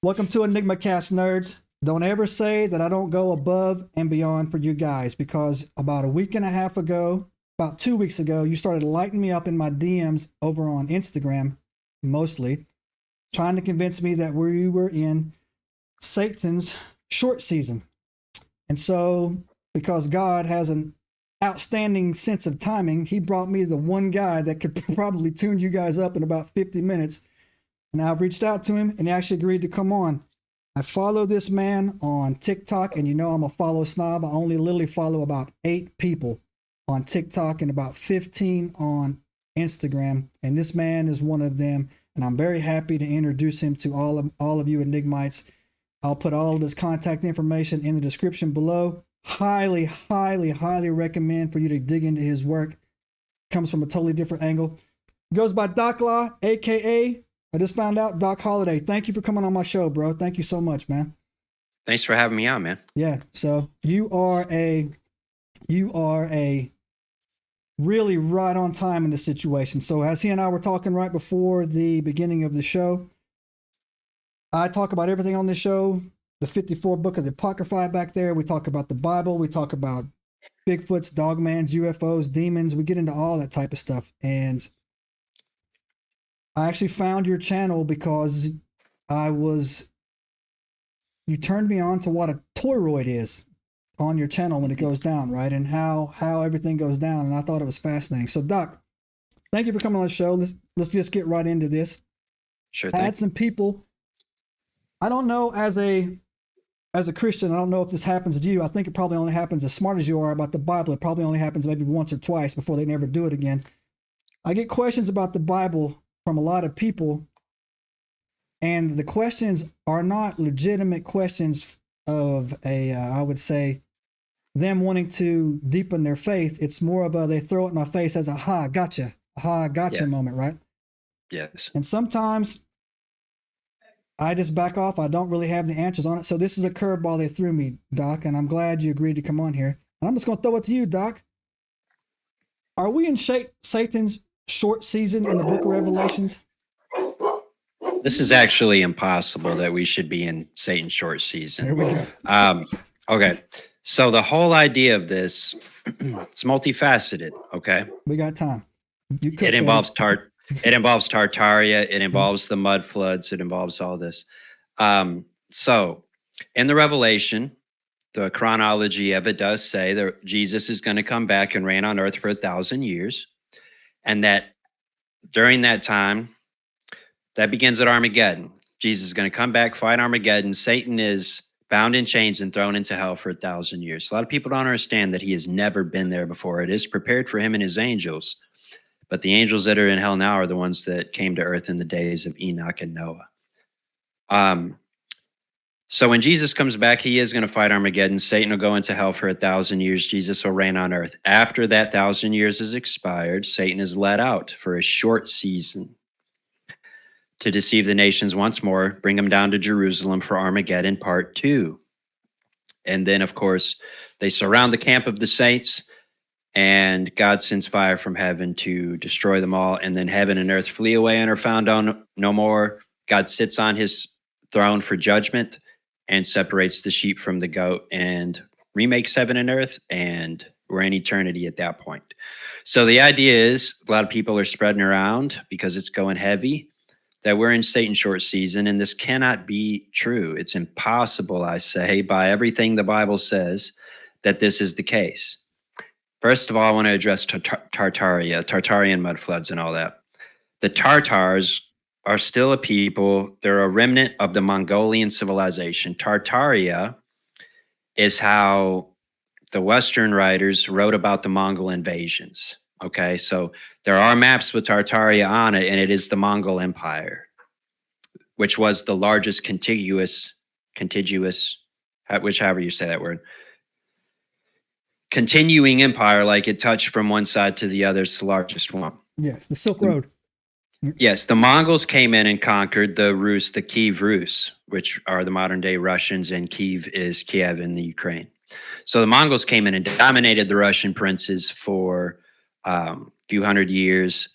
Welcome to EnigmaCast, nerds. Don't ever say that I don't go above and beyond for you guys, because about a week and a half ago, about 2 weeks ago, you started lighting me up in my DMs over on Instagram, mostly, trying to convince me that we were in Satan's short season. And so, because God has an outstanding sense of timing, he brought me the one guy that could probably tune you guys up in about 50 minutes. And I've reached out to him and he actually agreed to come on. I follow this man on TikTok, and you know I'm a follow snob. I only literally follow about 8 people on TikTok and about 15 on Instagram. And this man is one of them. And I'm very happy to introduce him to all of you Enigmites. I'll put all of his contact information in the description below. Highly, highly, highly recommend for you to dig into his work. Comes from a totally different angle. He goes by Dakala, aka I just found out Doc Holiday. Thank you for coming on my show, bro. Thank you so much, man. Thanks for having me on, man. Yeah. So you are a really right on time in this situation. So as he and I were talking right before the beginning of the show, I talk about everything on this show. The 54 book of the Apocrypha back there. We talk about the Bible. We talk about Bigfoots, dogmans, UFOs, demons. We get into all that type of stuff. And I actually found your channel because you turned me on to what a toroid is on your channel when it goes down, right? And how everything goes down. And I thought it was fascinating. So Doc, thank you for coming on the show. Let's just get right into this. Sure I thing. had some people, I don't know, as a Christian, I don't know if this happens to you. I think it probably only happens, as smart as you are about the Bible, it probably only happens maybe once or twice before they never do it again. I get questions about the Bible from a lot of people, and the questions are not legitimate questions of I would say, them wanting to deepen their faith. It's more of they throw it in my face as aha, gotcha moment, right? Yes. And sometimes I just back off. I don't really have the answers on it. So this is a curveball they threw me, Doc, and I'm glad you agreed to come on here. And I'm just going to throw it to you, Doc. Are we in Satan's short season in the book of Revelations? This is actually impossible that we should be in Satan's short season. There we go. Okay. So the whole idea of this, it's multifaceted. Okay. We got time. It involves Tartaria. It involves the mud floods. It involves all this. So in the Revelation, the chronology of it does say that Jesus is going to come back and reign on earth for 1,000 years. And that during that time, that begins at Armageddon. Jesus is going to come back, fight Armageddon. Satan is bound in chains and thrown into hell for 1,000 years. A lot of people don't understand that he has never been there before. It is prepared for him and his angels. But the angels that are in hell now are the ones that came to earth in the days of Enoch and Noah. So when Jesus comes back, he is going to fight Armageddon. Satan will go into hell for 1,000 years. Jesus will reign on earth. After that 1,000 years is expired, Satan is let out for a short season to deceive the nations once more, bring them down to Jerusalem for Armageddon part 2. And then, of course, they surround the camp of the saints, and God sends fire from heaven to destroy them all. And then heaven and earth flee away and are found no more. God sits on his throne for judgment and separates the sheep from the goat and remakes heaven and earth, and we're in eternity at that point. So the idea is, a lot of people are spreading around because it's going heavy, that we're in Satan's short season, and this cannot be true. It's impossible, I say, by everything the Bible says, that this is the case. First of all, I want to address Tartaria, Tartarian mud floods and all that. The Tartars are still a people. They're a remnant of the Mongolian civilization. Tartaria is how the Western writers wrote about the Mongol invasions. Okay, so there are maps with Tartaria on it, and it is the Mongol Empire, which was the largest contiguous, however you say that word, continuing empire, like it touched from one side to the other. It's the largest one. Yes, the Silk Road. Yes, the Mongols came in and conquered the Rus, the Kiev Rus, which are the modern day Russians, and Kiev is Kiev in the Ukraine. So the Mongols came in and dominated the Russian princes for a few hundred years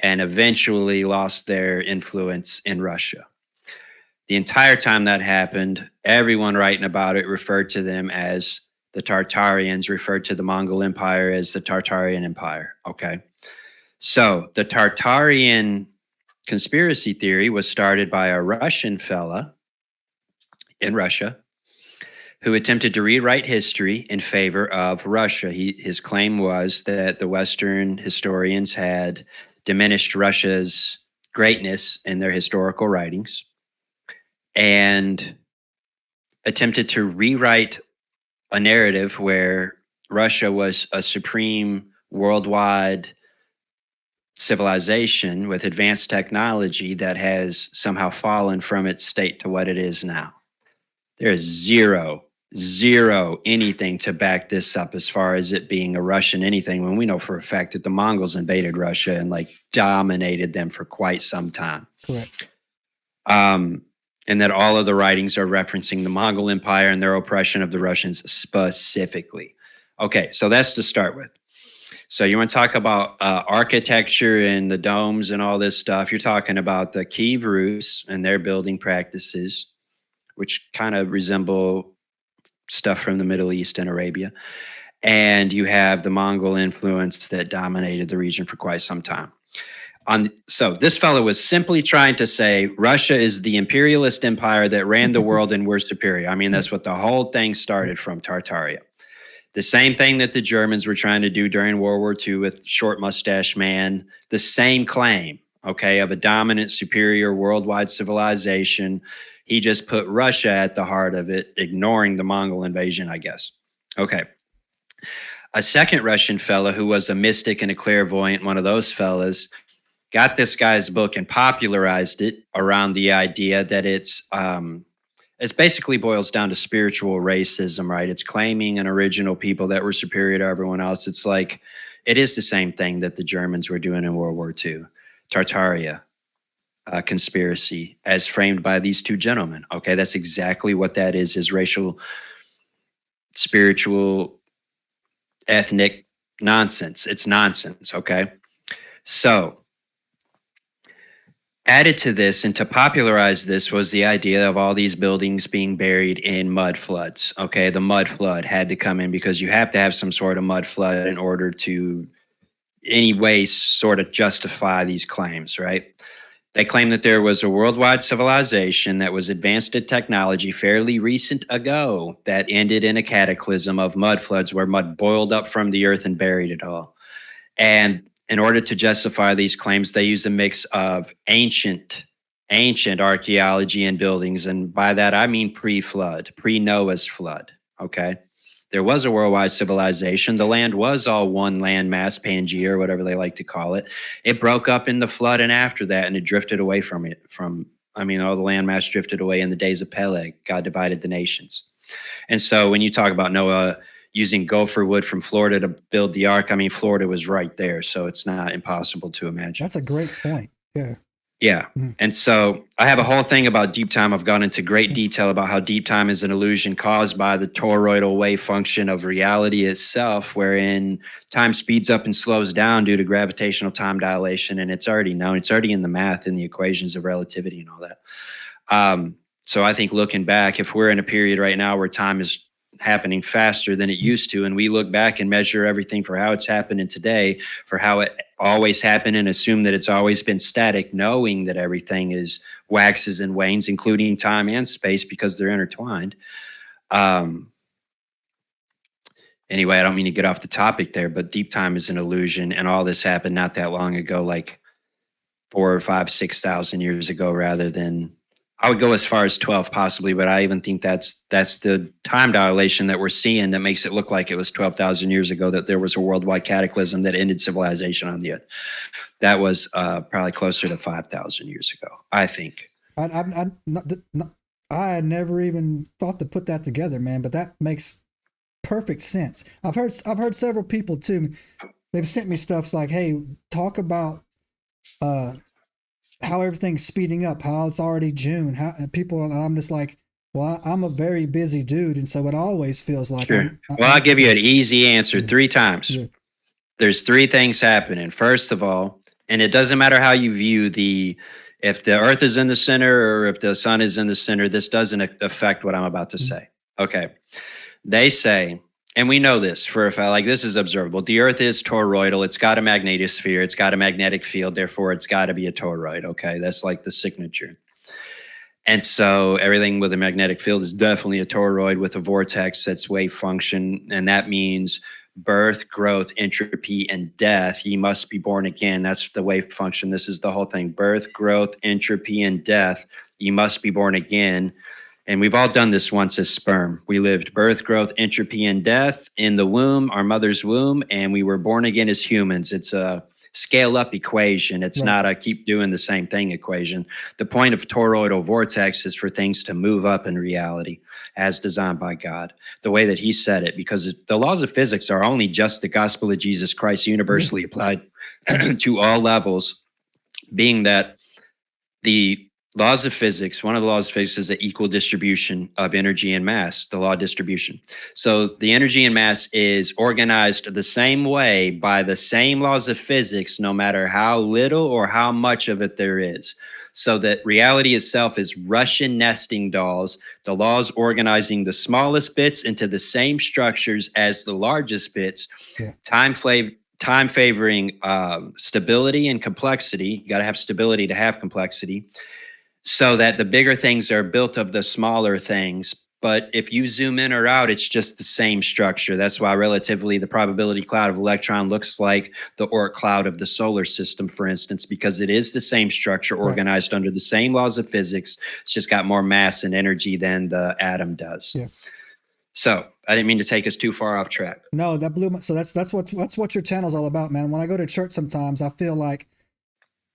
and eventually lost their influence in Russia. The entire time that happened, everyone writing about it referred to them as the Tartarians, referred to the Mongol Empire as the Tartarian Empire. Okay. So the Tartarian conspiracy theory was started by a Russian fella in Russia who attempted to rewrite history in favor of Russia. His claim was that the Western historians had diminished Russia's greatness in their historical writings and attempted to rewrite a narrative where Russia was a supreme worldwide civilization with advanced technology that has somehow fallen from its state to what it is now. There is zero anything to back this up as far as it being a Russian anything, when we know for a fact that the Mongols invaded Russia and like dominated them for quite some time. Correct. And that all of the writings are referencing the Mongol Empire and their oppression of the Russians specifically. Okay, so that's to start with. So you want to talk about architecture and the domes and all this stuff. You're talking about the Kiev Rus and their building practices, which kind of resemble stuff from the Middle East and Arabia. And you have the Mongol influence that dominated the region for quite some time. So this fellow was simply trying to say Russia is the imperialist empire that ran the world and we're superior. I mean, that's what the whole thing started from, Tartaria. The same thing that the Germans were trying to do during World War II with Short Mustache Man, the same claim, okay, of a dominant, superior worldwide civilization. He just put Russia at the heart of it, ignoring the Mongol invasion, I guess. Okay. A second Russian fellow who was a mystic and a clairvoyant, one of those fellas, got this guy's book and popularized it around the idea that it's basically boils down to spiritual racism, right? It's claiming an original people that were superior to everyone else. It's like, it is the same thing that the Germans were doing in World War II. Tartaria conspiracy as framed by these two gentlemen. Okay, that's exactly what that is racial, spiritual, ethnic nonsense. It's nonsense, okay? So added to this and to popularize this was the idea of all these buildings being buried in mud floods. Okay, the mud flood had to come in because you have to have some sort of mud flood in order to anyway sort of justify these claims, right? They claim that there was a worldwide civilization that was advanced in technology fairly recent ago that ended in a cataclysm of mud floods where mud boiled up from the earth and buried it all. And in order to justify these claims, they use a mix of ancient archaeology and buildings. And by that, I mean pre-flood, pre-Noah's flood, okay? There was a worldwide civilization. The land was all one landmass, Pangea, or whatever they like to call it. It broke up in the flood and after that, and it drifted away from it. All the landmass drifted away in the days of Peleg. God divided the nations. And so when you talk about Noah using gopher wood from Florida to build the ark, I mean, Florida was right there, so it's not impossible to imagine. That's a great point. Yeah. Yeah. And so I have a whole thing about deep time. I've gone into great detail about how deep time is an illusion caused by the toroidal wave function of reality itself, wherein time speeds up and slows down due to gravitational time dilation. And it's already known. It's already in the math, in the equations of relativity and all that. So I think looking back, if we're in a period right now where time is happening faster than it used to, and we look back and measure everything for how it's happening today, for how it always happened, and assume that it's always been static, knowing that everything is waxes and wanes, including time and space, because they're intertwined. Anyway, I don't mean to get off the topic there, but deep time is an illusion, and all this happened not that long ago, like 4,000 or 5,000, 6,000 years ago, rather than, I would go as far as 12 possibly, but I even think that's the time dilation that we're seeing that makes it look like it was 12,000 years ago that there was a worldwide cataclysm that ended civilization on the earth. That was probably closer to 5,000 years ago, I think. I had never even thought to put that together, man, but that makes perfect sense. I've heard several people too. They've sent me stuff like, "Hey, talk about how everything's speeding up, how it's already June, how people," and I'm just like, well, I'm a very busy dude, and so it always feels like. Sure. I'll give you an easy answer 3 times. Yeah. There's 3 things happening. First of all, and it doesn't matter how you view the If the earth is in the center or if the sun is in the center, this doesn't affect what I'm about to say. Okay. They say, and we know this for a fact, like this is observable. The earth is toroidal. It's got a magnetosphere. It's got a magnetic field. Therefore, it's got to be a toroid. Okay. That's like the signature. And so everything with a magnetic field is definitely a toroid with a vortex that's wave function. And that means birth, growth, entropy, and death. Ye must be born again. That's the wave function. This is the whole thing. Birth, growth, entropy, and death. You must be born again. And we've all done this once as sperm. We lived birth, growth, entropy, and death in the womb, our mother's womb, and we were born again as humans. It's a scale up equation. It's not a keep doing the same thing equation. The point of toroidal vortex is for things to move up in reality as designed by God, the way that he said it, because the laws of physics are only just the gospel of Jesus Christ universally applied to all levels, being that the laws of physics, one of the laws of physics is the equal distribution of energy and mass, the law of distribution. So the energy and mass is organized the same way by the same laws of physics, no matter how little or how much of it there is. So that reality itself is Russian nesting dolls, the laws organizing the smallest bits into the same structures as the largest bits, time favoring stability and complexity. You got to have stability to have complexity, so that the bigger things are built of the smaller things. But if you zoom in or out, it's just the same structure. That's why relatively the probability cloud of electron looks like the Oort cloud of the solar system, for instance, because it is the same structure organized under the same laws of physics. It's just got more mass and energy than the atom does. Yeah. So I didn't mean to take us too far off track. No, that blew my, so that's what your channel's all about, man. When I go to church sometimes, I feel like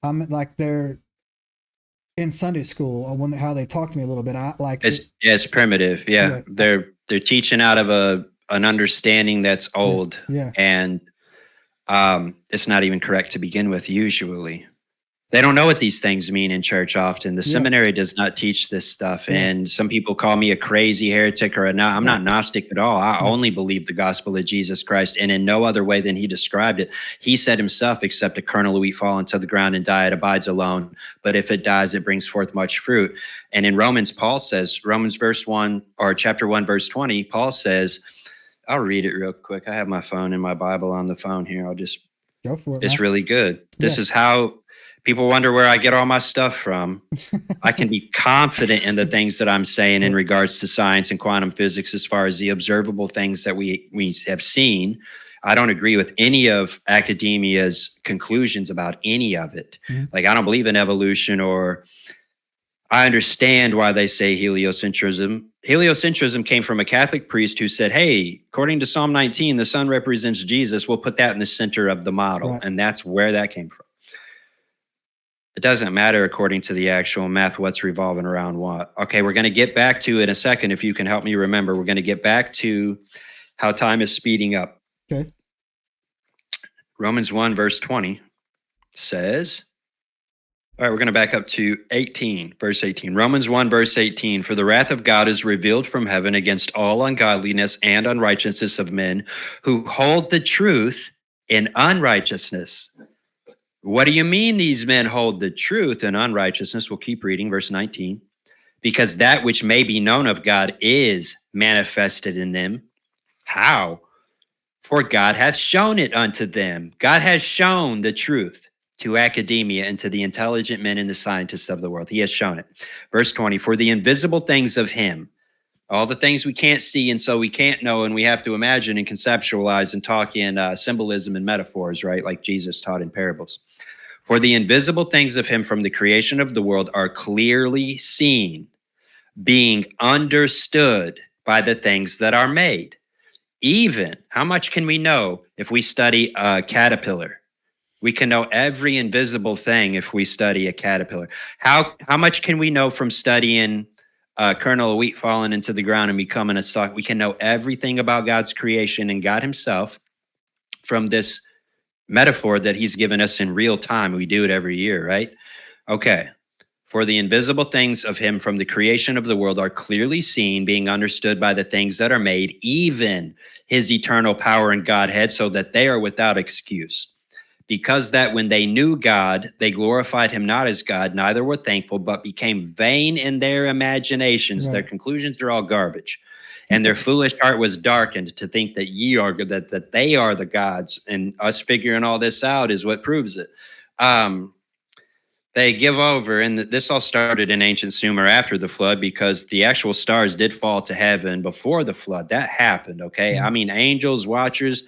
I'm like they're in Sunday school, when how they talk to me a little bit. I like it's primitive. Yeah. They're teaching out of an understanding that's old. And it's not even correct to begin with usually. They don't know what these things mean in church often. The seminary does not teach this stuff. And some people call me a crazy heretic or I'm not Gnostic at all. I only believe the gospel of Jesus Christ, and in no other way than he described it. He said himself, except a kernel of wheat fall into the ground and die, it abides alone. But if it dies, it brings forth much fruit. And in Romans, Paul says, chapter 1, verse 20, Paul says, I'll read it real quick. I have my phone and my Bible on the phone here. I'll just go for it. It's really good. This is how people wonder where I get all my stuff from. I can be confident in the things that I'm saying in regards to science and quantum physics, as far as the observable things that we have seen. I don't agree with any of academia's conclusions about any of it. Like, I don't believe in evolution, or I understand why they say heliocentrism. Heliocentrism came from a Catholic priest who said, hey, according to Psalm 19, the sun represents Jesus. We'll put that in the center of the model. And that's where that came from. It doesn't matter according to the actual math what's revolving around what. Okay, we're going to get back to it in a second. If you can help me remember, we're going to get back to how time is speeding up. Okay. Romans 1 verse 20 says, all right, we're going to back up to 18, verse 18. Romans 1 verse 18, for the wrath of God is revealed from heaven against all ungodliness and unrighteousness of men who hold the truth in unrighteousness. What do you mean these men hold the truth in unrighteousness? We'll keep reading, verse 19. Because that which may be known of God is manifested in them. How? For God hath shown it unto them. God has shown the truth to academia and to the intelligent men and the scientists of the world. He has shown it. Verse 20, for the invisible things of him, all the things we can't see and so we can't know, and we have to imagine and conceptualize and talk in symbolism and metaphors, right? Like Jesus taught in parables. For the invisible things of him from the creation of the world are clearly seen, being understood by the things that are made. Even, how much can we know if we study a caterpillar? We can know every invisible thing if we study a caterpillar. How much can we know from studying a kernel of wheat falling into the ground and becoming a stalk? We can know everything about God's creation and God himself from this metaphor that he's given us in real time. We do it every year, right? Okay. For the invisible things of him from the creation of the world are clearly seen, being understood by the things that are made, even his eternal power and Godhead, so that they are without excuse. because that when they knew God, they glorified him not as God, neither were thankful, but became vain in their imaginations. Right. Their conclusions are all garbage. And their foolish heart was darkened to think that ye are that they are the gods. And us figuring all this out is what proves it. They give over, and this all started in ancient Sumer after the flood, because the actual stars did fall to heaven before the flood. That happened, okay? I mean, angels, watchers,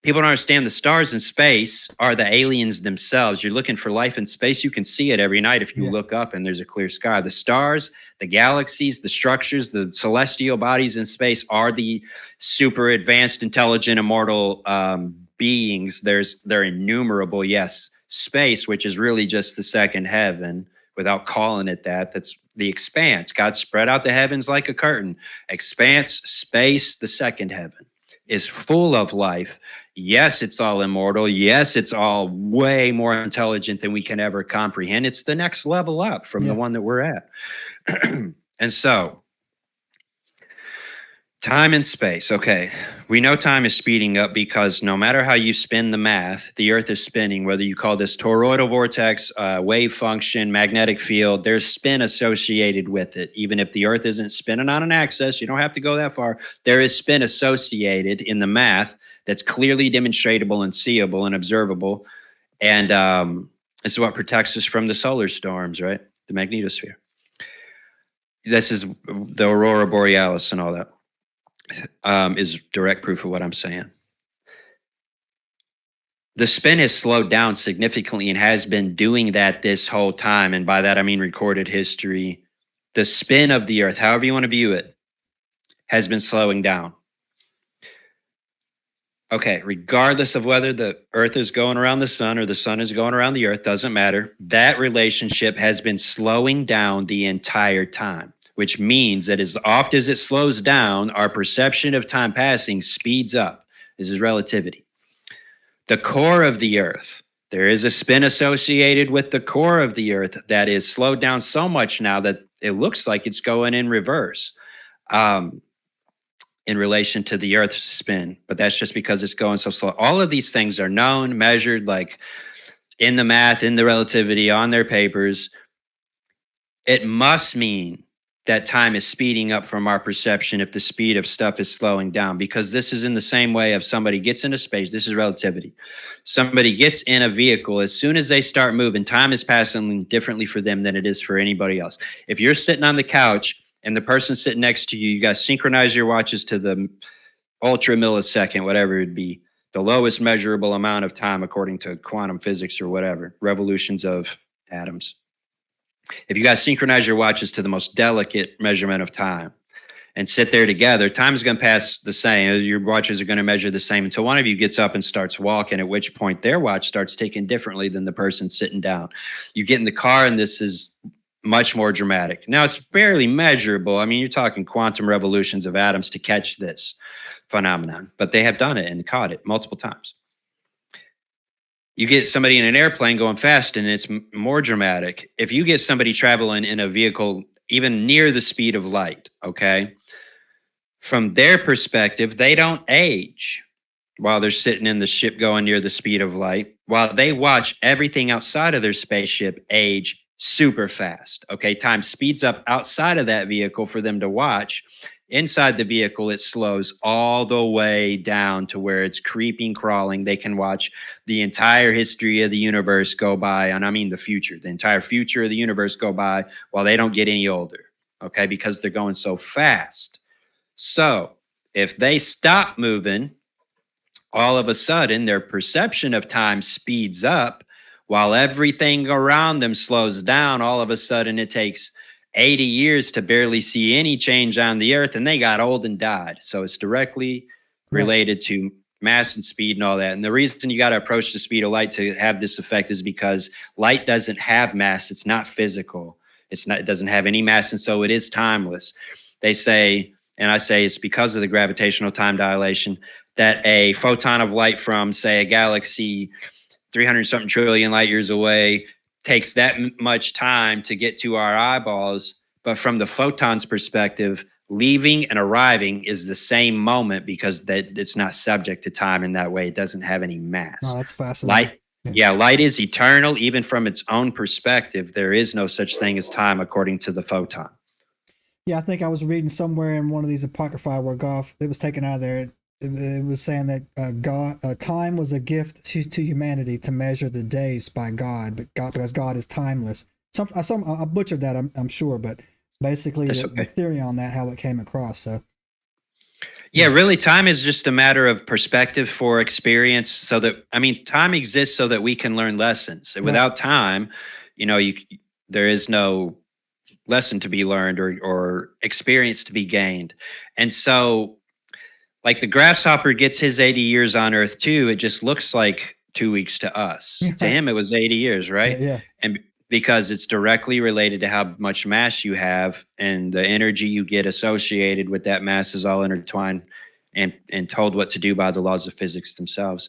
people don't understand the stars in space are the aliens themselves. You're looking for life in space, you can see it every night if you look up and there's a clear sky. The stars, the galaxies, the structures, the celestial bodies in space are the super advanced, intelligent, immortal beings. They're innumerable, yes. Space, which is really just the second heaven, without calling it that. That's the expanse. God spread out the heavens like a curtain. Expanse, space, the second heaven is full of life. Yes, it's all immortal. Yes, it's all way more intelligent than we can ever comprehend. It's the next level up from the one that we're at. And so, time and space. Okay. We know time is speeding up because no matter how you spin the math, the Earth is spinning, whether you call this toroidal vortex, wave function, magnetic field, there's spin associated with it. Even if the Earth isn't spinning on an axis, you don't have to go that far. There is spin associated in the math that's clearly demonstratable and seeable and observable. And this is what protects us from the solar storms, right? The magnetosphere. This is the aurora borealis and all that. Is direct proof of what I'm saying. The spin has slowed down significantly and has been doing that this whole time. And by that, I mean recorded history. The spin of the Earth, however you want to view it, has been slowing down. Okay, regardless of whether the Earth is going around the sun or the sun is going around the Earth, doesn't matter. That relationship has been slowing down the entire time, which means that as oft as it slows down, our perception of time passing speeds up. This is relativity. The core of the Earth, there is a spin associated with the core of the Earth that is slowed down so much now that it looks like it's going in reverse in relation to the Earth's spin. But that's just because it's going so slow. All of these things are known, measured, like in the math, in the relativity, on their papers. It must mean that time is speeding up from our perception if the speed of stuff is slowing down, because this is in the same way of somebody gets into space. This is relativity. Somebody gets in a vehicle. As soon as they start moving, time is passing differently for them than it is for anybody else. If you're sitting on the couch and the person sitting next to you, you got to synchronize your watches to the ultra millisecond, whatever it'd be, the lowest measurable amount of time according to quantum physics or whatever, revolutions of atoms. If you guys synchronize your watches to the most delicate measurement of time and sit there together, time is going to pass the same. Your watches are going to measure the same until one of you gets up and starts walking, at which point their watch starts ticking differently than the person sitting down. You get in the car, and this is much more dramatic. Now, it's barely measurable. I mean, you're talking quantum revolutions of atoms to catch this phenomenon, but they have done it and caught it multiple times. You get somebody in an airplane going fast, and it's more dramatic. If you get somebody traveling in a vehicle even near the speed of light, okay, from their perspective, they don't age while they're sitting in the ship going near the speed of light, while they watch everything outside of their spaceship age super fast, okay? Time speeds up outside of that vehicle for them to watch. Inside the vehicle, it slows all the way down to where it's creeping, crawling. They can watch the entire history of the universe go by, and I mean the future, the entire future of the universe go by while they don't get any older, okay, because they're going so fast. So if they stop moving, all of a sudden their perception of time speeds up while everything around them slows down. All of a sudden it takes 80 years to barely see any change on the Earth, and they got old and died. So it's directly related to mass and speed and all that. And the reason you got to approach the speed of light to have this effect is because light doesn't have mass. It's not physical. It doesn't have any mass, and so it is timeless. They say, and I say it's because of the gravitational time dilation, that a photon of light from, say, a galaxy 300 something trillion light years away takes that much time to get to our eyeballs. But from the photon's perspective, leaving and arriving is the same moment because that it's not subject to time in that way. It doesn't have any mass. Oh, that's fascinating. Light is eternal, even from its own perspective. There is no such thing as time according to the photon. Yeah, I think I was reading somewhere in one of these apocrypha where it was taken out of there. It was saying that time was a gift to humanity to measure the days by God, but because God is timeless. I butchered that, I'm sure, but basically the theory on that, how it came across. So yeah, really, time is just a matter of perspective for experience. So that, I mean, time exists so that we can learn lessons. And without time, there is no lesson to be learned or experience to be gained. And so, like the grasshopper gets his 80 years on Earth too. It just looks like 2 weeks to us. Yeah. To him, it was 80 years, right? Yeah. And because it's directly related to how much mass you have, and the energy you get associated with that mass is all intertwined and told what to do by the laws of physics themselves.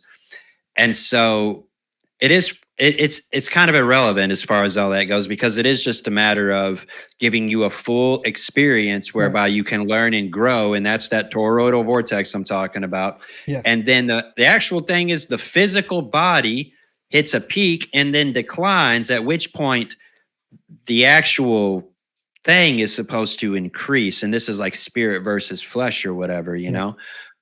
And so it's kind of irrelevant as far as all that goes, because it is just a matter of giving you a full experience whereby you can learn and grow. And that's that toroidal vortex I'm talking about. Yeah. And then the actual thing is the physical body hits a peak and then declines, at which point the actual thing is supposed to increase. And this is like spirit versus flesh or whatever, you know?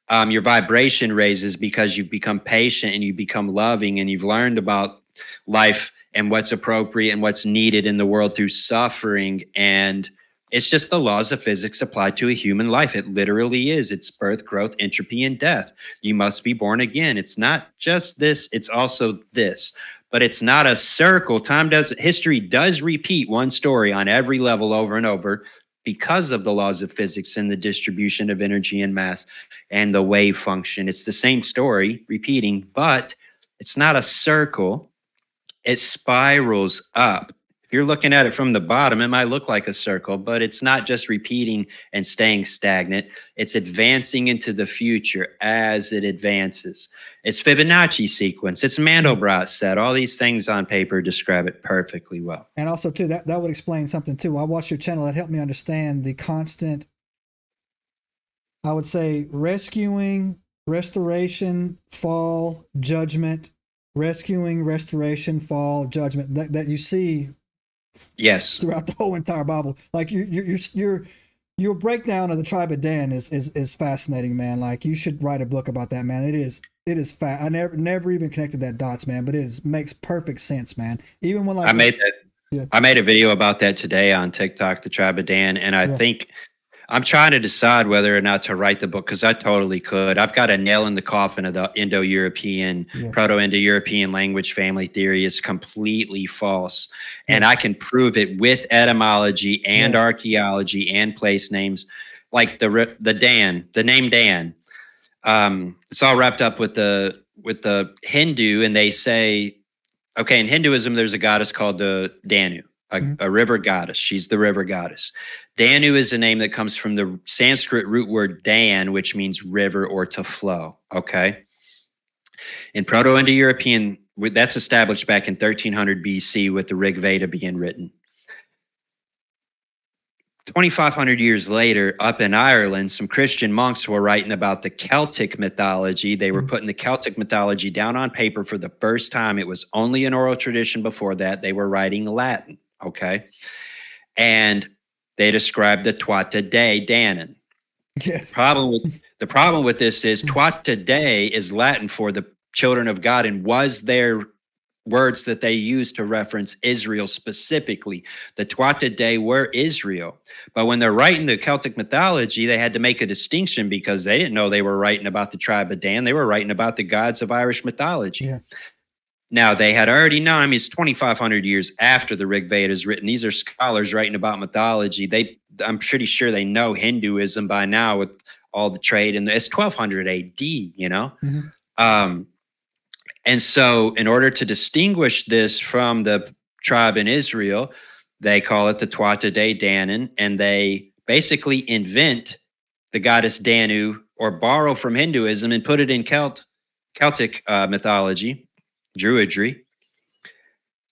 Your vibration raises because you've become patient and you become loving, and you've learned about life and what's appropriate and what's needed in the world through suffering. And it's just the laws of physics applied to a human life. It literally is. It's birth, growth, entropy, and death. You must be born again. It's not just this, it's also this. But it's not a circle. History does repeat one story on every level over and over, because of the laws of physics and the distribution of energy and mass and the wave function. It's the same story repeating, but it's not a circle. It spirals up. If you're looking at it from the bottom, it might look like a circle, but it's not just repeating and staying stagnant. It's advancing into the future as it advances. It's Fibonacci sequence. It's Mandelbrot set. All these things on paper describe it perfectly well. And also, too, that would explain something, too. I watched your channel. That helped me understand the constant, I would say, rescuing, restoration, fall, judgment, rescuing, restoration, fall, judgment that you see throughout the whole entire Bible. Like your breakdown of the tribe of Dan is fascinating, man. Like, you should write a book about that, man. It is I never even connected that dots, man, but makes perfect sense, man. Even when, like, I made a video about that today on TikTok, the tribe of Dan, and I think I'm trying to decide whether or not to write the book, because I totally could. I've got a nail in the coffin of the Indo-European, Proto-Indo-European language family theory is completely false. And I can prove it with etymology and archaeology and place names, like the name Dan. It's all wrapped up with the Hindu, and they say, okay, in Hinduism, there's a goddess called the Danu. A river goddess. She's the river goddess. Danu is a name that comes from the Sanskrit root word Dan, which means river or to flow. Okay. In Proto-Indo-European, that's established back in 1300 BC with the Rig Veda being written. 2,500 years later, up in Ireland, some Christian monks were writing about the Celtic mythology. They were putting the Celtic mythology down on paper for the first time. It was only an oral tradition before that. They were writing Latin, okay? And they described the Tuatha Dei Danann. Yes. The problem with this is Tuatha Dei is Latin for the children of God, and was their words that they used to reference Israel specifically. The Tuatha Dei were Israel. But when they're writing the Celtic mythology, they had to make a distinction, because they didn't know they were writing about the tribe of Dan. They were writing about the gods of Irish mythology. Yeah. Now, they had already known, I mean, it's 2,500 years after the Rig Veda is written. These are scholars writing about mythology. I'm pretty sure they know Hinduism by now with all the trade. And it's 1200 AD, you know? And so in order to distinguish this from the tribe in Israel, they call it the Tuatha Dei Danann, and they basically invent the goddess Danu, or borrow from Hinduism and put it in Celtic mythology, Druidry,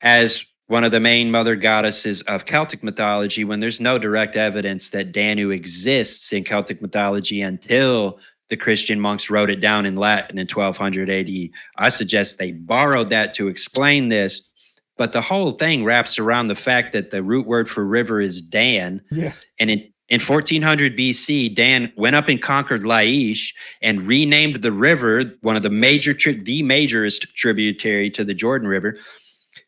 as one of the main mother goddesses of Celtic mythology, when there's no direct evidence that Danu exists in Celtic mythology until the Christian monks wrote it down in Latin in 1200 AD. I suggest they borrowed that to explain this, but the whole thing wraps around the fact that the root word for river is Dan. Yeah. And in 1400 BC, Dan went up and conquered Laish and renamed the river, one of the the majorest tributary to the Jordan River,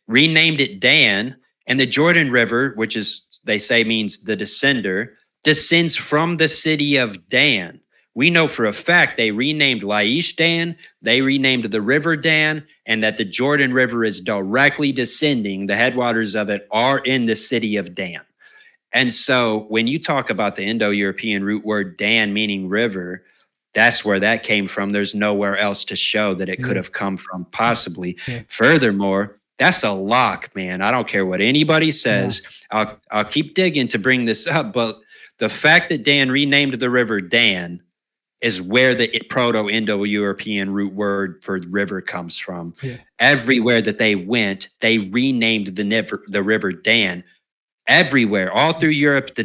renamed it Dan. And the Jordan River, which is, they say, means the descender, descends from the city of Dan. We know for a fact they renamed Laish Dan, they renamed the river Dan, and that the Jordan River is directly descending. The headwaters of it are in the city of Dan. And so when you talk about the Indo-European root word Dan, meaning river, that's where that came from. There's nowhere else to show that it could have come from, possibly. Yeah. Furthermore, that's a lock, man. I don't care what anybody says. Yeah. I'll keep digging to bring this up, but the fact that Dan renamed the river Dan is where the Proto-Indo-European root word for river comes from. Yeah. Everywhere that they went, they renamed the river Dan. Everywhere, all through Europe,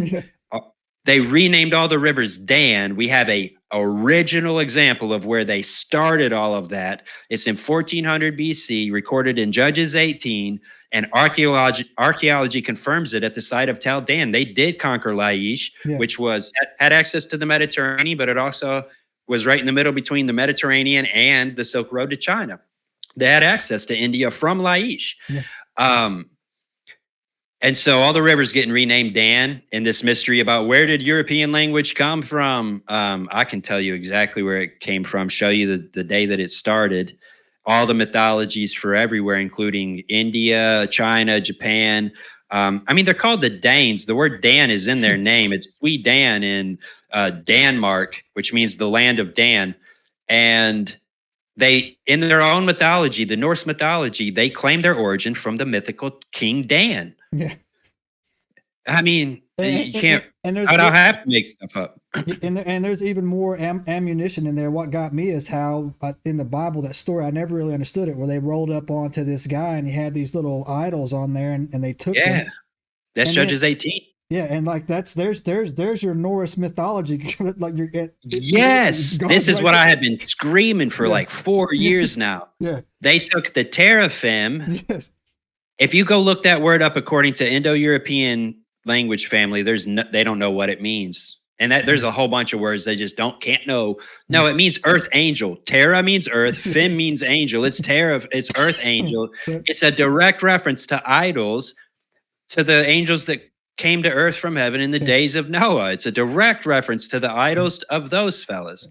they renamed all the rivers Dan. We have a original example of where they started all of that. It's in 1400 BC, recorded in Judges 18, and archaeology confirms it at the site of Tel Dan. They did conquer Laish, which had access to the Mediterranean, but it also was right in the middle between the Mediterranean and the Silk Road to China. They had access to India from Laish. And so all the rivers getting renamed Dan, and this mystery about where did European language come from? I can tell you exactly where it came from, show you the day that it started. All the mythologies for everywhere, including India, China, Japan. I mean, they're called the Danes. The word Dan is in their name. It's Sweet Dan in Denmark, which means the land of Dan. And they, in their own mythology, the Norse mythology, they claim their origin from the mythical King Dan. Yeah. I mean, you can't, I don't have to make stuff up. And there's even more ammunition in there. What got me is how in the Bible, that story, I never really understood it, where they rolled up onto this guy and he had these little idols on there and they took them. Yeah. That's Judges 18. Yeah, and like there's your Norse mythology. Like yes, this is what I have been screaming for like 4 years now. Yeah, they took the teraphim. Yes, if you go look that word up according to Indo-European language family, they don't know what it means, and that there's a whole bunch of words they just can't know. No, it means earth angel. Terra means earth. Fem means angel. It's Terra. It's earth angel. It's a direct reference to idols, to the angels that came to earth from heaven in the days of Noah. It's a direct reference to the idols of those fellas.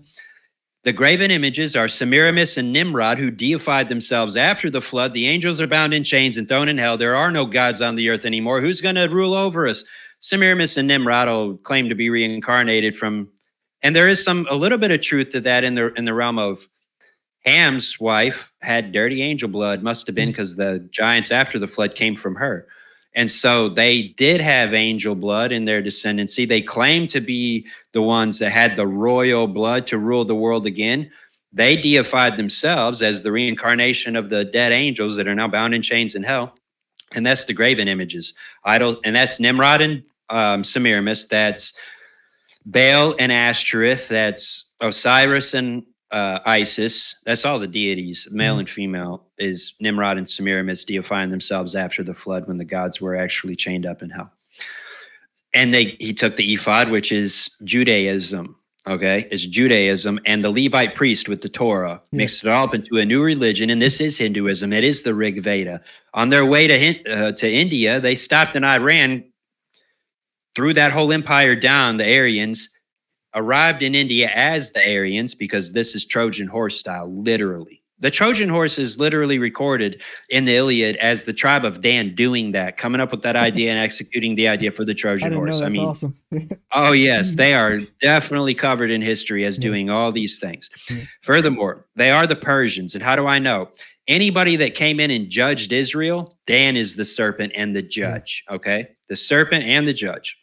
The graven images are Semiramis and Nimrod, who deified themselves after the flood. The angels are bound in chains and thrown in hell. There are no gods on the earth anymore. Who's going to rule over us? Semiramis and Nimrod will claim to be reincarnated from, and there is a little bit of truth to that in the realm of Ham's wife had dirty angel blood. Must have been because the giants after the flood came from her. And so they did have angel blood in their descendancy. They claimed to be the ones that had the royal blood to rule the world again. They deified themselves as the reincarnation of the dead angels that are now bound in chains in hell. And that's the graven images. And that's Nimrod and Semiramis. That's Baal and Ashtoreth. That's Osiris and Isis. That's all the deities, male and female, is Nimrod and Semiramis deifying themselves after the flood when the gods were actually chained up in hell. And he took the ephod, which is Judaism. Okay, it's Judaism, and the Levite priest with the Torah mixed it all up into a new religion, and this is Hinduism. It is the Rig Veda. On their way to India, they stopped in Iran, threw that whole empire down. The Aryans arrived in India as the Aryans, because this is Trojan horse style, literally. The Trojan horse is literally recorded in the Iliad as the tribe of Dan doing that, coming up with that idea and executing the idea for the Trojan horse. That's awesome. Oh, yes, they are definitely covered in history as doing all these things. Furthermore, they are the Persians. And how do I know? Anybody that came in and judged Israel, Dan is the serpent and the judge, okay? The serpent and the judge.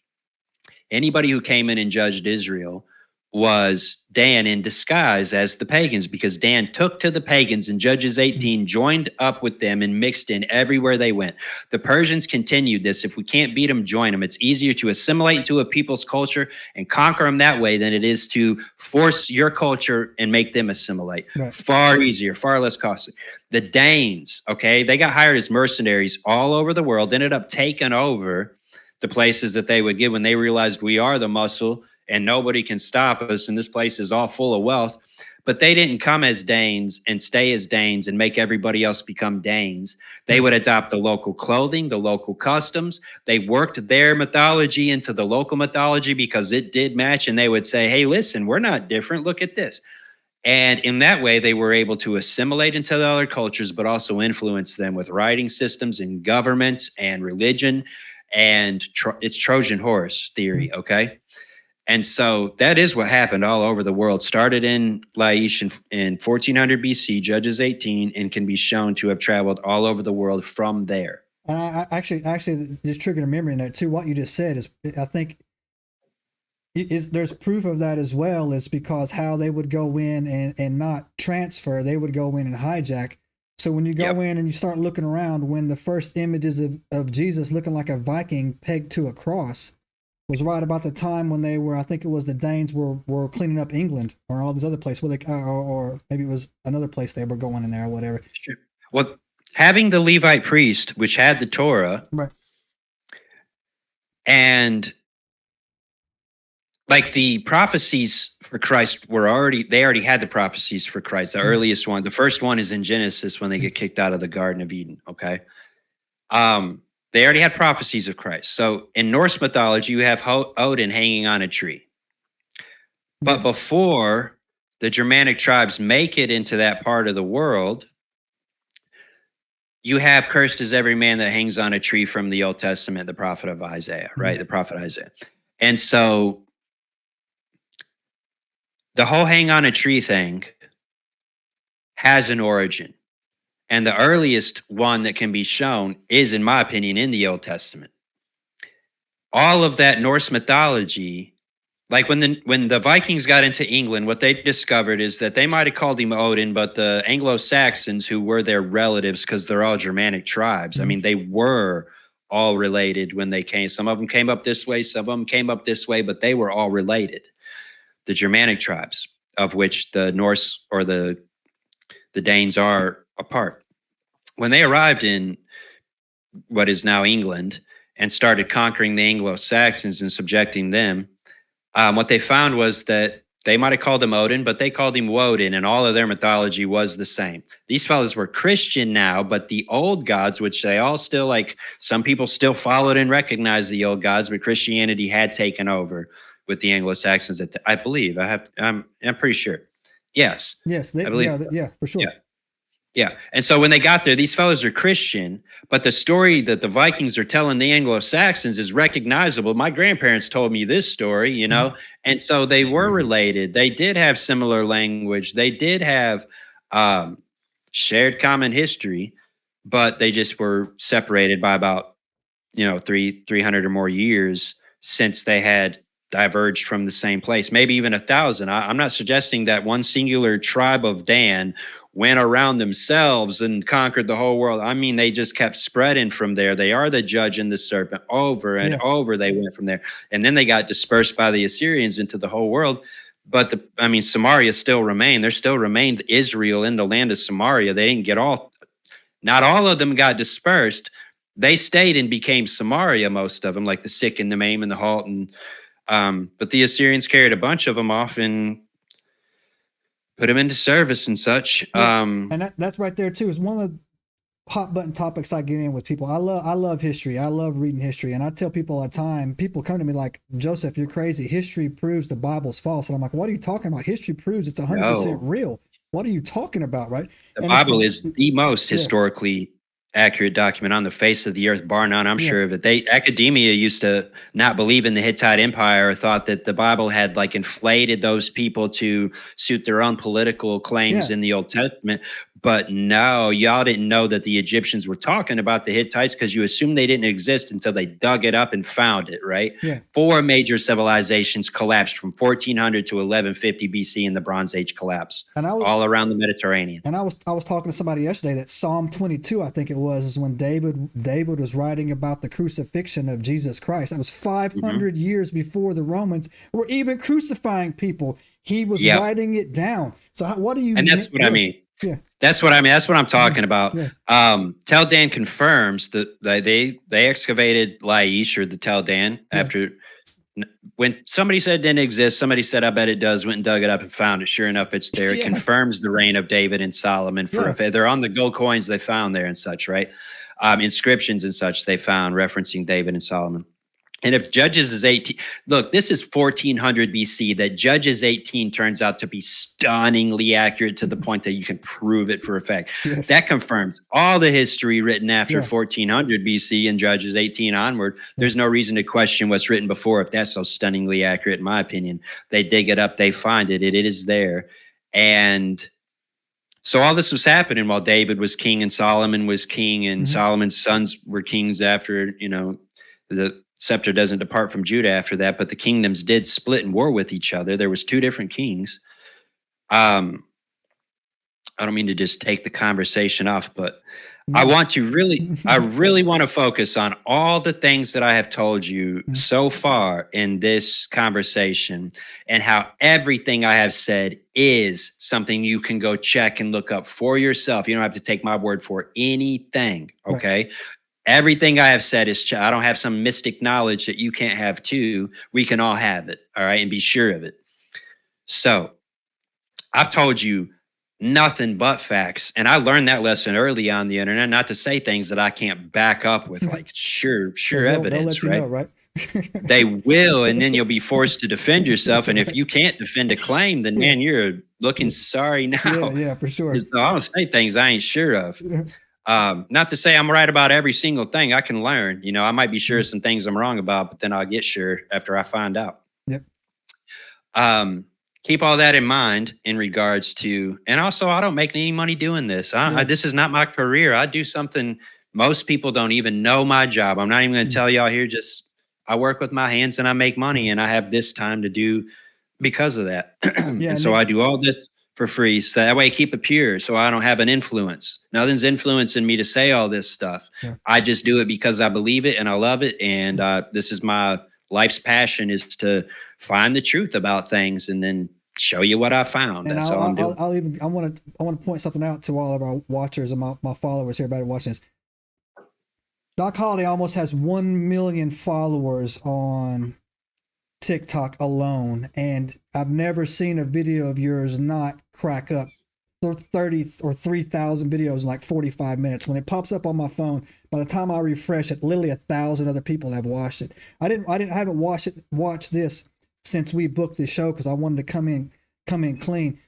Anybody who came in and judged Israel was Dan in disguise as the pagans, because Dan took to the pagans in Judges 18, joined up with them, and mixed in everywhere they went. The Persians continued this. If we can't beat them, join them. It's easier to assimilate into a people's culture and conquer them that way than it is to force your culture and make them assimilate. Right. Far easier, far less costly. The Danes, okay, they got hired as mercenaries all over the world, ended up taking over the places that they would give when they realized we are the muscle and nobody can stop us, and this place is all full of wealth. But they didn't come as Danes and stay as Danes and make everybody else become Danes. They would adopt the local clothing, the local customs. They worked their mythology into the local mythology because it did match, and they would say, hey, listen, we're not different. Look at this. And in that way, they were able to assimilate into the other cultures, but also influence them with writing systems and governments and religion. And it's Trojan horse theory, okay? And so that is what happened all over the world. Started in Laish in 1400 BC, Judges 18, and can be shown to have traveled all over the world from there. And I actually, just triggered a memory in there too. What you just said is, I think, there's proof of that as well. Is because how they would go in and not transfer, they would go in and hijack. So when you go in and you start looking around, when the first images of Jesus looking like a Viking pegged to a cross was right about the time when they were, I think it was the Danes were cleaning up England or all these other places where they, or maybe it was another place they were going in there or whatever. Sure. Well, having the Levite priest, which had the Torah, right, and like the prophecies for Christ they already had the prophecies for Christ. The earliest one, the first one is in Genesis when they get kicked out of the Garden of Eden. Okay. They already had prophecies of Christ. So in Norse mythology, you have Odin hanging on a tree. But before the Germanic tribes make it into that part of the world, you have cursed is every man that hangs on a tree from the Old Testament, the prophet of Isaiah, right? The prophet Isaiah. And so the whole hang on a tree thing has an origin. And the earliest one that can be shown is, in my opinion, in the Old Testament. All of that Norse mythology, like when the Vikings got into England, what they discovered is that they might have called him Odin, but the Anglo-Saxons, who were their relatives, because they're all Germanic tribes, I mean, they were all related when they came. Some of them came up this way, some of them came up this way, but they were all related. The Germanic tribes, of which the Norse or the Danes are a part. When they arrived in what is now England and started conquering the Anglo-Saxons and subjecting them, what they found was that they might have called him Odin, but they called him Woden, and all of their mythology was the same. These fellows were Christian now, but the old gods, which they all still, like, some people still followed and recognized the old gods, but Christianity had taken over with the Anglo-Saxons. I believe. I'm pretty sure. Yes. Yes. I believe. Yeah, for sure. Yeah. Yeah. And so when they got there, these fellows are Christian, but the story that the Vikings are telling the Anglo-Saxons is recognizable. My grandparents told me this story, you know, and so they were related. They did have similar language. They did have shared common history, but they just were separated by about, 300 or more years since they had diverged from the same place, maybe even 1,000. I'm not suggesting that one singular tribe of Dan went around themselves and conquered the whole world. I mean, they just kept spreading from there. They are the judge and the serpent. Over and over they went from there. And then they got dispersed by the Assyrians into the whole world. But Samaria still remained. There still remained Israel in the land of Samaria. They didn't not all of them got dispersed. They stayed and became Samaria, most of them, like the sick and the maimed and the halt. And but the Assyrians carried a bunch of them off and put them into service and such. Yeah. And that's right there too. Is one of the hot button topics I get in with people. I love history. I love reading history. And I tell people all the time, people come to me like, Joseph, you're crazy. History proves the Bible's false. And I'm like, what are you talking about? History proves it's 100% real. What are you talking about? Right. The Bible is the most historically accurate document on the face of the earth, bar none. I'm sure of it. Academia used to not believe in the Hittite Empire, or thought that the Bible had like inflated those people to suit their own political claims in the Old Testament. But no, y'all didn't know that the Egyptians were talking about the Hittites because you assumed they didn't exist until they dug it up and found it, right? Yeah. 4 major civilizations collapsed from 1400 to 1150 BC in the Bronze Age collapse, And all around the Mediterranean. I was talking to somebody yesterday that Psalm 22, I think it was, is when David was writing about the crucifixion of Jesus Christ. That was 500 years before the Romans were even crucifying people. He was writing it down. So what do you? And that's what I mean. Yeah. That's what I mean. That's what I'm talking about. Yeah. Tel Dan confirms that they excavated Laish, or the Tel Dan, after when somebody said it didn't exist, somebody said, I bet it does, went and dug it up and found it. Sure enough, it's there. It confirms the reign of David and Solomon. They're on the gold coins they found there and such, right? Inscriptions and such they found referencing David and Solomon. And if Judges is 18, look, this is 1400 BC, that Judges 18 turns out to be stunningly accurate to the point that you can prove it for a fact. Yes. That confirms all the history written after 1400 BC and Judges 18 onward. There's no reason to question what's written before if that's so stunningly accurate, in my opinion. They dig it up, they find it, it is there. And so all this was happening while David was king and Solomon was king, and Solomon's sons were kings after, the scepter doesn't depart from Judah after that, but the kingdoms did split and war with each other. There was 2 different kings. I don't mean to just take the conversation off, but I really want to focus on all the things that I have told you so far in this conversation, and how everything I have said is something you can go check and look up for yourself. You don't have to take my word for anything, okay? Right. Everything I have said is, I don't have some mystic knowledge that you can't have too. We can all have it, all right, and be sure of it. So I've told you nothing but facts. And I learned that lesson early on the internet, not to say things that I can't back up with like sure evidence, they'll let you know, right? They will, and then you'll be forced to defend yourself. And if you can't defend a claim, then man, you're looking sorry now. Yeah, for sure. I don't say things I ain't sure of. Not to say I'm right about every single thing. I can learn. I might be sure of some things I'm wrong about, but then I'll get sure after I find out. Yep. Keep all that in mind in regards to, and also I don't make any money doing this. This is not my career. I do something most people don't even know my job. I'm not even going to tell y'all here. Just I work with my hands and I make money, and I have this time to do because of that. And so I do all this for free, so that way I keep it pure, so I don't have an influence. Nothing's influencing me to say all this stuff. I just do it because I believe it and I love it, and this is my life's passion, is to find the truth about things and then show you what I found. And that's all I'm doing. I want to point something out to all of our watchers and my followers here, everybody watching this. Doc Holliday almost has 1 million followers on TikTok alone, and I've never seen a video of yours not crack up 30 or 3,000 videos in like 45 minutes. When it pops up on my phone, by the time I refresh it, literally 1,000 other people have watched it. I haven't watched this since we booked this show because I wanted to come in clean.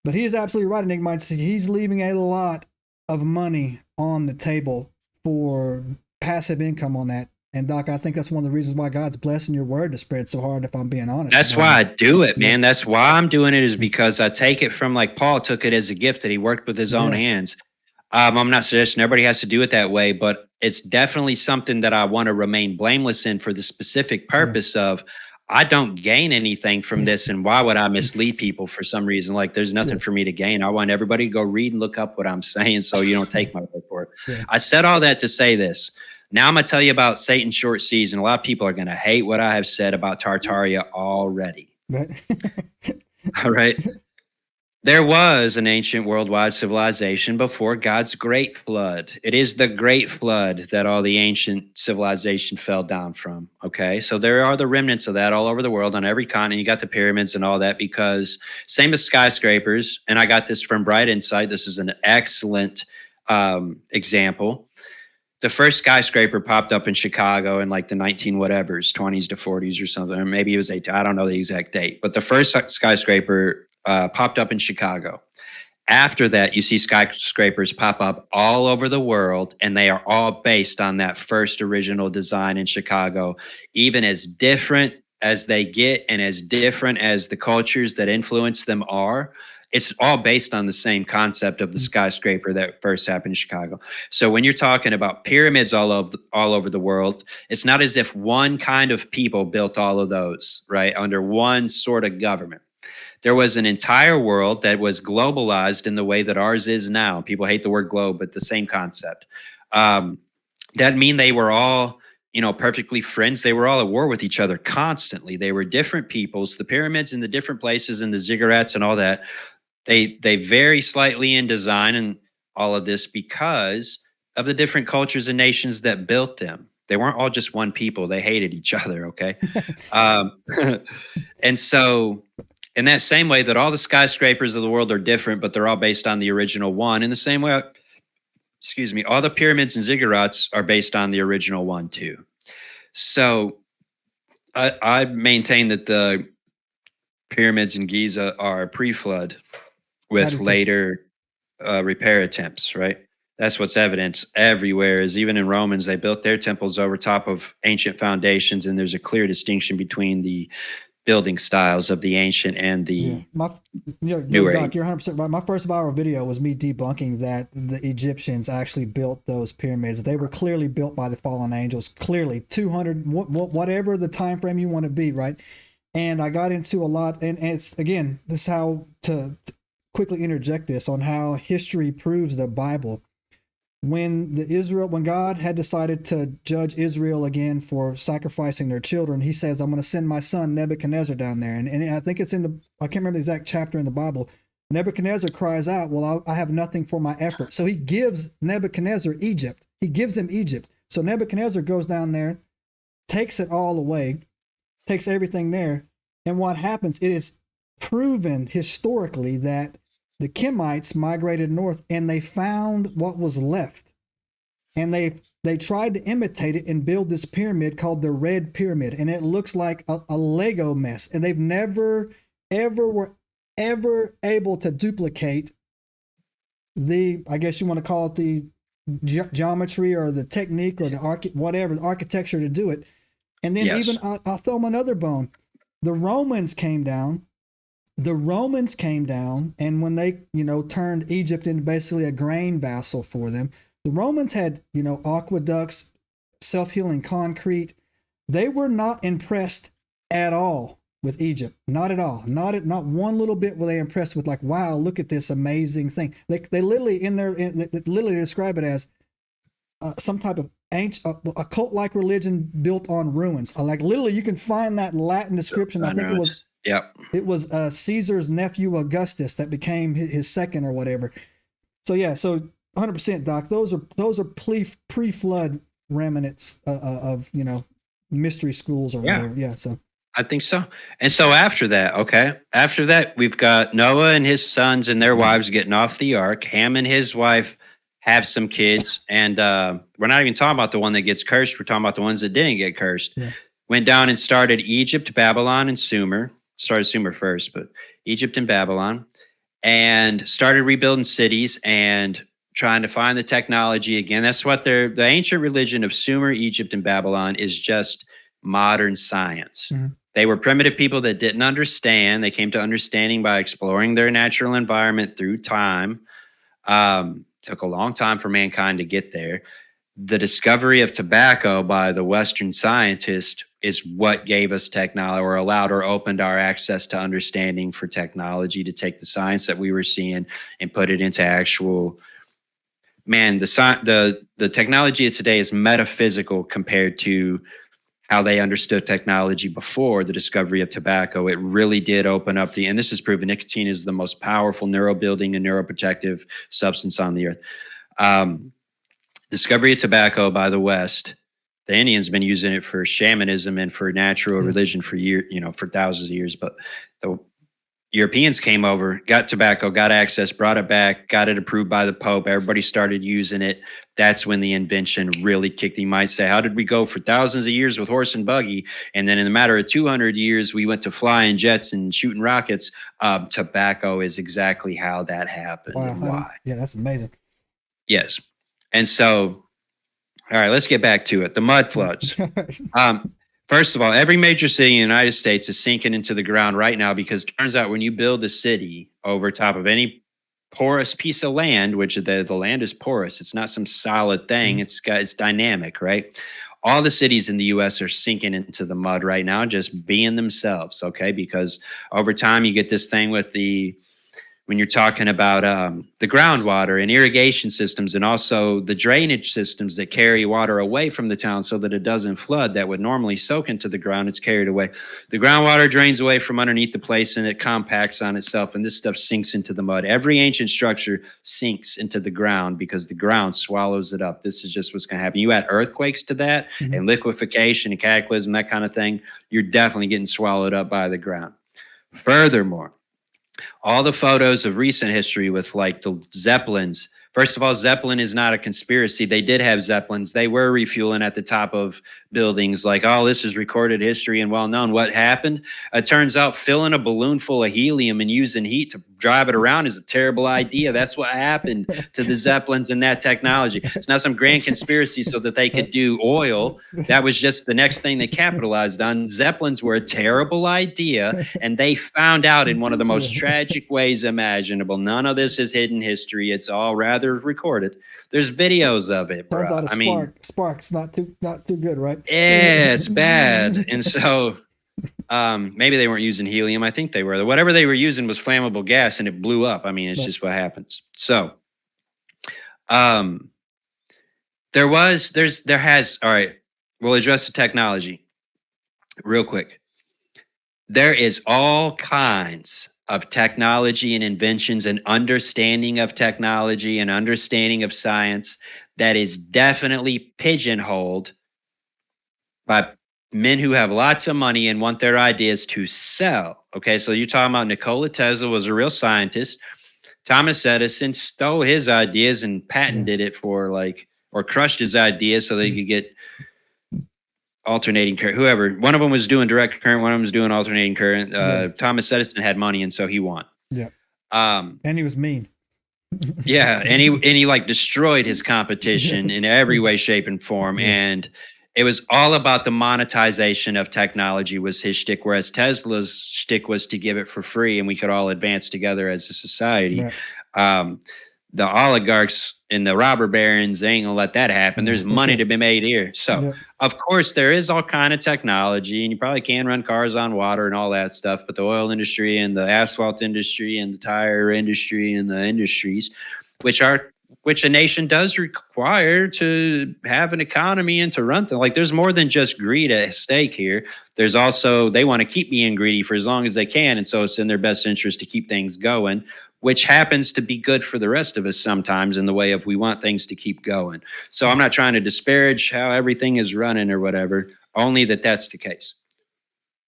But he is absolutely right, Enigma. He's leaving a lot of money on the table for passive income on that. And Doc, I think that's one of the reasons why God's blessing your word to spread so hard, if I'm being honest. That's why I do it, man. That's why I'm doing it, is because I take it from, like Paul took it as a gift that he worked with his own hands. I'm not suggesting everybody has to do it that way, but it's definitely something that I want to remain blameless in for the specific purpose of, I don't gain anything from this, and why would I mislead people for some reason? Like, there's nothing for me to gain. I want everybody to go read and look up what I'm saying, so you don't take my word for it. I said all that to say this. Now I'm going to tell you about Satan's short season. A lot of people are going to hate what I have said about Tartaria already. All right. There was an ancient worldwide civilization before God's great flood. It is the great flood that all the ancient civilization fell down from. Okay. So there are the remnants of that all over the world on every continent. You got the pyramids and all that, because same as skyscrapers. And I got this from Bright Insight. This is an excellent example. The first skyscraper popped up in Chicago in like the 20s to 40s or something. Or maybe it was 18. I don't know the exact date. But the first skyscraper popped up in Chicago. After that, you see skyscrapers pop up all over the world, and they are all based on that first original design in Chicago. Even as different as they get and as different as the cultures that influence them are, It's all based on the same concept of the skyscraper that first happened in Chicago. So when you're talking about pyramids all over the world, it's not as if one kind of people built all of those, right, under one sort of government. There was an entire world that was globalized in the way that ours is now. People hate the word globe, but the same concept. That mean they were all, perfectly friends. They were all at war with each other constantly. They were different peoples. The pyramids in the different places and the ziggurats and all that, they vary slightly in design and all of this because of the different cultures and nations that built them. They weren't all just one people. They hated each other. Okay. um, and so in that same way that all the skyscrapers of the world are different, but they're all based on the original one, in the same way, excuse me, all the pyramids and ziggurats are based on the original one too. So I maintain that the pyramids in Giza are pre-flood with later repair attempts, right? That's what's evident everywhere. Is even in Romans, they built their temples over top of ancient foundations, and there's a clear distinction between the building styles of the ancient and the newer. Doc, you're 100% right. My first viral video was me debunking that the Egyptians actually built those pyramids. They were clearly built by the fallen angels. Clearly, 200, whatever the time frame you want to be, right? And I got into a lot, and it's again, this is how to quickly interject this on how history proves the Bible. When God had decided to judge Israel again for sacrificing their children, he says, I'm going to send my son Nebuchadnezzar down there. And I think it's I can't remember the exact chapter in the Bible. Nebuchadnezzar cries out, well, I have nothing for my effort. So he gives Nebuchadnezzar Egypt. He gives him Egypt. So Nebuchadnezzar goes down there, takes it all away, takes everything there. And what happens, it is proven historically that the Kemites migrated north and they found what was left. And they tried to imitate it and build this pyramid called the Red Pyramid. And it looks like a Lego mess. And they've never, were able to duplicate I guess you want to call it the geometry or the technique or the architecture to do it. And then even, I'll throw them another bone. The Romans came down, and when they, turned Egypt into basically a grain vassal for them, the Romans had, aqueducts, self-healing concrete. They were not impressed at all with Egypt. Not at all. Not one little bit were they impressed with, like, wow, look at this amazing thing. They literally literally describe it as some type of ancient, a cult-like religion built on ruins. Like literally, you can find that Latin description. I think it was. Yep. It was Caesar's nephew Augustus that became his second or whatever. So yeah, so 100%, Doc. Those are pre-flood remnants of mystery schools or whatever. Yeah. So I think so. And so after that, we've got Noah and his sons and their wives getting off the ark. Ham and his wife have some kids, and we're not even talking about the one that gets cursed. We're talking about the ones that didn't get cursed. Yeah. Went down and started Egypt, Babylon, and Sumer. Started Sumer first, but Egypt and Babylon, and started rebuilding cities and trying to find the technology again. That's what the ancient religion of Sumer, Egypt, and Babylon is, just modern science. Mm-hmm. They were primitive people that didn't understand. They came to understanding by exploring their natural environment through time. Took a long time for mankind to get there. The discovery of tobacco by the Western scientist is what gave us technology, or allowed or opened our access to understanding for technology, to take the science that we were seeing and put it into actual, the technology of today is metaphysical compared to how they understood technology before the discovery of tobacco. It really did open up and this is proven, nicotine is the most powerful neurobuilding and neuroprotective substance on the earth. Discovery of tobacco by the West. The Indians have been using it for shamanism and for natural religion for years, for thousands of years. But the Europeans came over, got tobacco, got access, brought it back, got it approved by the Pope. Everybody started using it. That's when the invention really kicked. You might say, how did we go for thousands of years with horse and buggy? And then in a matter of 200 years, we went to flying jets and shooting rockets. Tobacco is exactly how that happened. Wow, and why. Yeah, that's amazing. Yes. And so, all right, let's get back to it. The mud floods. First of all, every major city in the United States is sinking into the ground right now because it turns out when you build a city over top of any porous piece of land, which the land is porous, it's not some solid thing, it's dynamic, right? All the cities in the US are sinking into the mud right now, just being themselves, okay? Because over time you get this thing with when you're talking about the groundwater and irrigation systems and also the drainage systems that carry water away from the town so that it doesn't flood that would normally soak into the ground, it's carried away. The groundwater drains away from underneath the place and it compacts on itself, and this stuff sinks into the mud. Every ancient structure sinks into the ground because the ground swallows it up. This is just what's going to happen. You add earthquakes to that and liquefaction and cataclysm, that kind of thing, you're definitely getting swallowed up by the ground. Furthermore, all the photos of recent history with like the Zeppelins. First of all, Zeppelin is not a conspiracy. They did have Zeppelins. They were refueling at the top of buildings like, oh, this is recorded history and well known. What happened? It turns out filling a balloon full of helium and using heat to drive it around is a terrible idea. That's what happened to the Zeppelins and that technology. It's not some grand conspiracy so that they could do oil. That was just the next thing they capitalized on. Zeppelins were a terrible idea, and they found out in one of the most tragic ways imaginable. None of this is hidden history. It's all rather recorded. There's videos of it, bro. Turns out spark's not too good, right? Yeah, it's bad. And so maybe they weren't using helium. I think they were. Whatever they were using was flammable gas and it blew up. I mean, it's just what happens. So all right, we'll address the technology real quick. There is all kinds of technology and inventions and understanding of technology and understanding of science that is definitely pigeonholed by men who have lots of money and want their ideas to sell. Okay, so you're talking about Nikola Tesla was a real scientist. Thomas Edison stole his ideas and patented it for or crushed his ideas so they could get alternating current. Whoever, one of them was doing direct current, one of them was doing alternating current. Thomas Edison had money, and so he won. Yeah. And he was mean. Yeah, and he like destroyed his competition in every way, shape, and form. And it was all about the monetization of technology was his shtick, whereas Tesla's shtick was to give it for free and we could all advance together as a society. Right. The oligarchs and the robber barons ain't gonna let that happen. There's money to be made here. So of course there is all kind of technology, and you probably can run cars on water and all that stuff, but the oil industry and the asphalt industry and the tire industry and the industries, which a nation does require to have an economy and to run them. Like there's more than just greed at stake here. There's also, they want to keep being greedy for as long as they can. And so it's in their best interest to keep things going, which happens to be good for the rest of us sometimes in the way of we want things to keep going. So I'm not trying to disparage how everything is running or whatever, only that's the case.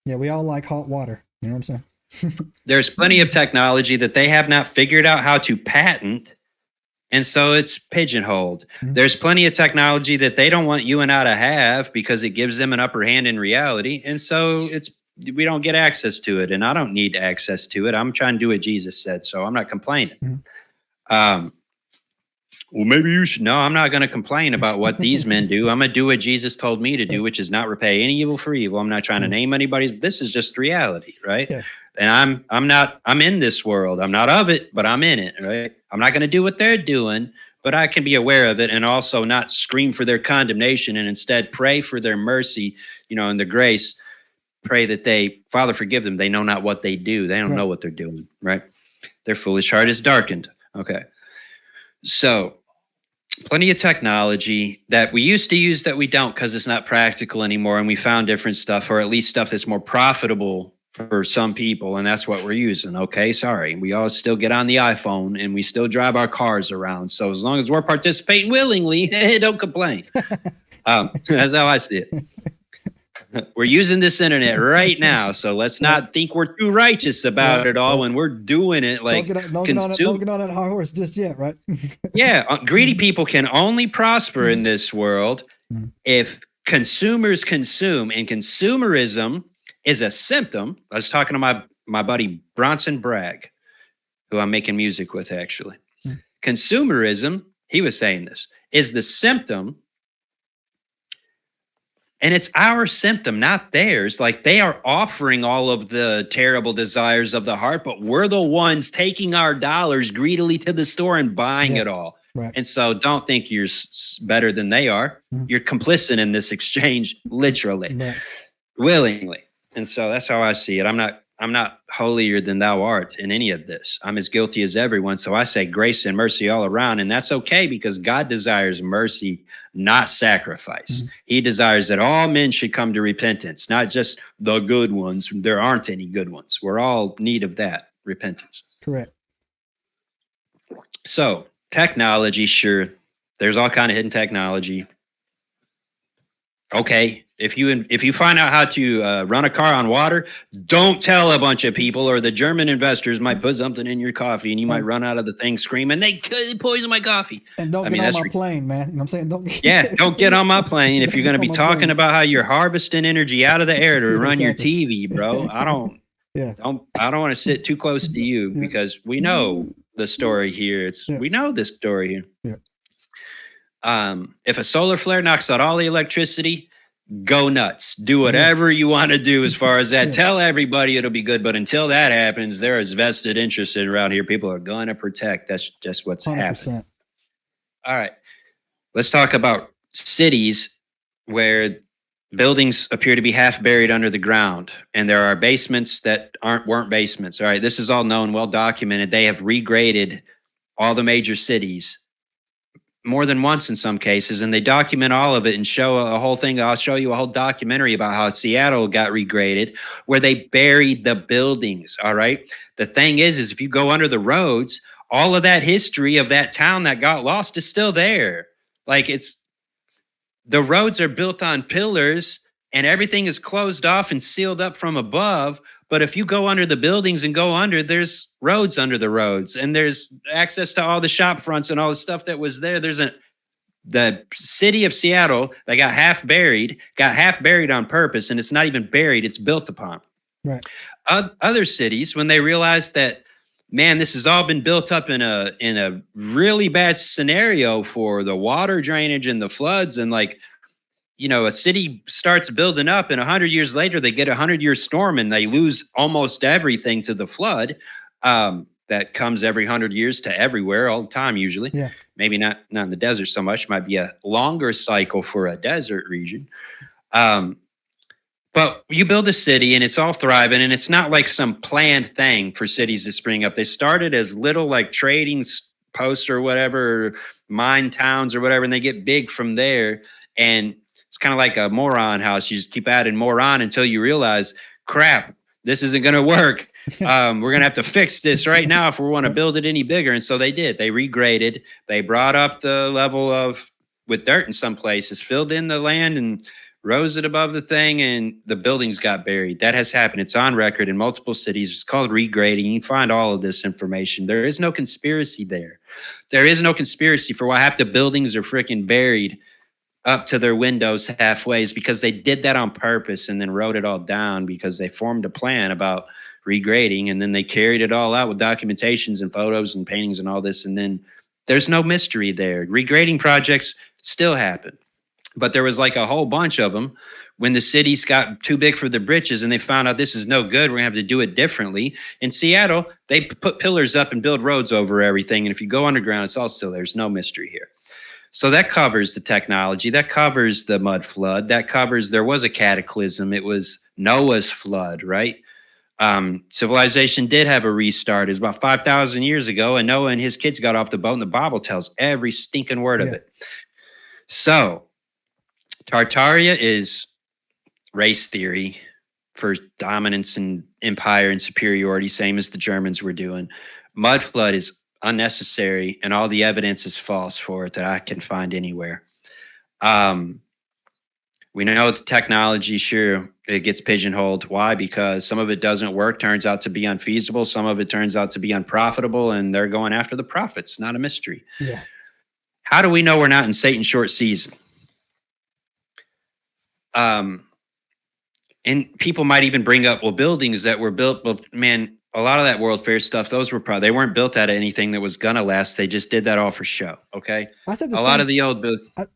Yeah, we all like hot water. You know what I'm saying? There's plenty of technology that they have not figured out how to patent, and so it's pigeonholed. There's plenty of technology that they don't want you and I to have because it gives them an upper hand in reality. And so we don't get access to it, and I don't need access to it. I'm trying to do what Jesus said, so I'm not complaining. Well, maybe you should. No, I'm not going to complain about what these men do. I'm going to do what Jesus told me to do, which is not repay any evil for evil. I'm not trying to name anybody's. This is just reality, right? Yeah. And I'm in this world. I'm not of it, but I'm in it, right? I'm not going to do what they're doing, but I can be aware of it and also not scream for their condemnation and instead pray for their mercy, and the grace. Pray that Father, forgive them. They know not what they do. They don't know what they're doing, right? Their foolish heart is darkened. Okay. So plenty of technology that we used to use that we don't because it's not practical anymore. And we found different stuff, or at least stuff that's more profitable for some people. And that's what we're using. Okay. Sorry. We all still get on the iPhone and we still drive our cars around. So as long as we're participating willingly, don't complain. That's how I see it. We're using this internet right now, so let's not think we're too righteous about it all when we're doing it. Like, don't get on that high horse just yet, right? Yeah, greedy people can only prosper in this world if consumers consume, and consumerism is a symptom. I was talking to my buddy Bronson Bragg, who I'm making music with, actually. Consumerism, he was saying this, is the symptom And it's our symptom, not theirs. Like they are offering all of the terrible desires of the heart, but we're the ones taking our dollars greedily to the store and buying Yeah. it all. Right. And so don't think you're better than they are. You're complicit in this exchange, literally, Right. willingly. And so that's how I see it. I'm not holier than thou art in any of this. I'm as guilty as everyone. So I say grace and mercy all around. And that's okay because God desires mercy, not sacrifice. He desires that all men should come to repentance, not just the good ones. There aren't any good ones. We're all in need of that repentance. Correct. So technology, sure. There's all kind of hidden technology. Okay, if you find out how to run a car on water, don't tell a bunch of people, or the German investors might put something in your coffee, and you might run out of the thing screaming, "They poisoned my coffee!" And don't get on my plane, man. You know what I'm saying? Don't get on my plane if you're going to be talking about how you're harvesting energy out of the air to run your TV, bro. I don't want to sit too close to you because we know the story here. We know this story here. Yeah. If a solar flare knocks out all the electricity, go nuts. Do whatever you want to do as far as that. Tell everybody it'll be good. But until that happens, there is vested interest around here. People are going to protect. That's just what's 100%. happening. All right. Let's talk about cities where buildings appear to be half buried under the ground. And there are basements that weren't basements. All right. This is all known, well documented. They have regraded all the major cities more than once in some cases, and they document all of it and show a whole thing. I'll show you a whole documentary about how Seattle got regraded, where they buried the buildings. All right. The thing is if you go under the roads, all of that history of that town that got lost is still there. Like the roads are built on pillars and everything is closed off and sealed up from above. But if you go under the buildings and go under, there's roads under the roads, and there's access to all the shop fronts and all the stuff that was there. The city of Seattle that got half buried on purpose, and it's not even buried, it's built upon. Right. Other cities, when they realized that, man, this has all been built up in a really bad scenario for the water drainage and the floods, and a city starts building up, and 100 years later, they get a 100-year storm and they lose almost everything to the flood. That comes every 100 years to everywhere all the time, usually. Yeah. Maybe not in the desert so much. Might be a longer cycle for a desert region. But you build a city and it's all thriving, and it's not like some planned thing for cities to spring up. They started as little like trading posts or whatever, mine towns or whatever, and they get big from there. And it's kind of like a moron house. You just keep adding more on until you realize, crap, this isn't going to work. We're going to have to fix this right now if we want to build it any bigger. And so they did. They regraded. They brought up the level with dirt in some places, filled in the land and rose it above the thing, and the buildings got buried. That has happened. It's on record in multiple cities. It's called regrading. You can find all of this information. There is no conspiracy there. There is no conspiracy for why half the buildings are freaking buried up to their windows halfway, is because they did that on purpose and then wrote it all down because they formed a plan about regrading, and then they carried it all out with documentations and photos and paintings and all this. And then there's no mystery there. Regrading projects still happen, but there was like a whole bunch of them when the cities got too big for the britches and they found out this is no good. We're gonna have to do it differently. In Seattle, they put pillars up and build roads over everything. And if you go underground, it's all still, there's no mystery here. So that covers the technology, that covers the mud flood, that covers there was a cataclysm. It was Noah's flood, right? Civilization did have a restart. It was about 5,000 years ago, and Noah and his kids got off the boat, and the Bible tells every stinking word of it. So Tartaria is race theory for dominance and empire and superiority, same as the Germans were doing. Mud flood is unnecessary, and all the evidence is false for it that I can find anywhere. We know it's technology, sure, it gets pigeonholed. Why? Because some of it doesn't work, turns out to be unfeasible. Some of it turns out to be unprofitable, and they're going after the profits. Not a mystery. Yeah. How do we know we're not in Satan's short season? And people might even bring up, well, buildings that were built, well, man, a lot of that World Fair stuff, those were probably, they weren't built out of anything that was gonna last. They just did that all for show. Okay. I said the A same. lot of the old,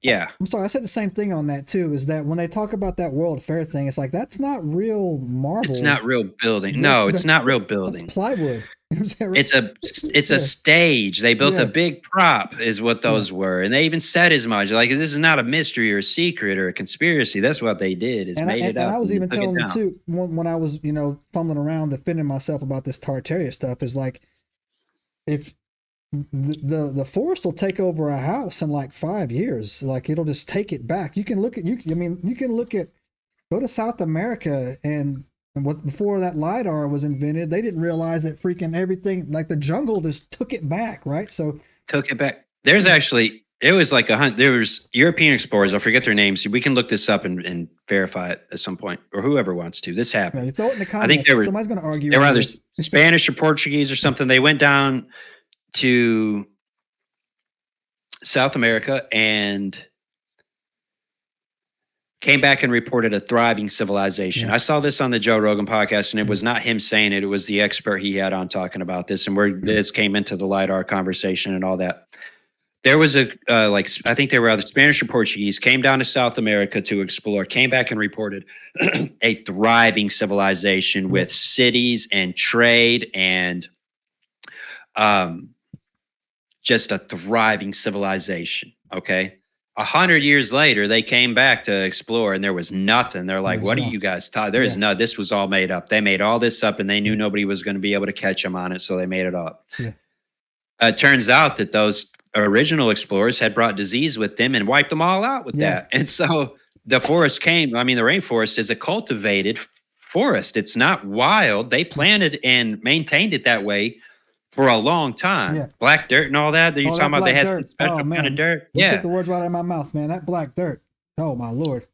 yeah. I'm sorry. I said the same thing on that too. Is that when they talk about that World Fair thing, it's like that's not real marble. It's not real building. No, it's not real building. That's plywood. It's a stage. They built a big prop, is what those were, and they even said as much. Like, this is not a mystery or a secret or a conspiracy. That's what they did. Is made it up. And I was even telling them too when I was fumbling around defending myself about this Tartaria stuff. Is like, if the forest will take over a house in like 5 years, like it'll just take it back. You can look at go to South America and what before that LiDAR was invented, they didn't realize that freaking everything, like the jungle just took it back, right? So took it back. There's actually, it was like there was European explorers, I'll forget their names. We can look this up and verify it at some point, or whoever wants to. This happened. Yeah, you throw it in the comments. Somebody's going to argue. They were either Spanish or Portuguese or something. They went down to South America and came back and reported a thriving civilization. Yeah. I saw this on the Joe Rogan podcast, and it was not him saying it. It was the expert he had on talking about this, and where this came into the LiDAR conversation and all that. There was I think they were either Spanish or Portuguese, came down to South America to explore, came back and reported a thriving civilization with cities and trade and just a thriving civilization, okay? 100 years later, they came back to explore, and there was nothing. They're like, "What are you guys talking? There is no. This was all made up. They made all this up, and they knew nobody was going to be able to catch them on it, so they made it up." Yeah. It turns out that those original explorers had brought disease with them and wiped them all out with that. And so the forest came. I mean, the rainforest is a cultivated forest. It's not wild. They planted and maintained it that way for a long time. Yeah. Black dirt and all that. You're talking about they had some special kind of dirt. You took the words right out of my mouth, man. That black dirt. Oh, my Lord.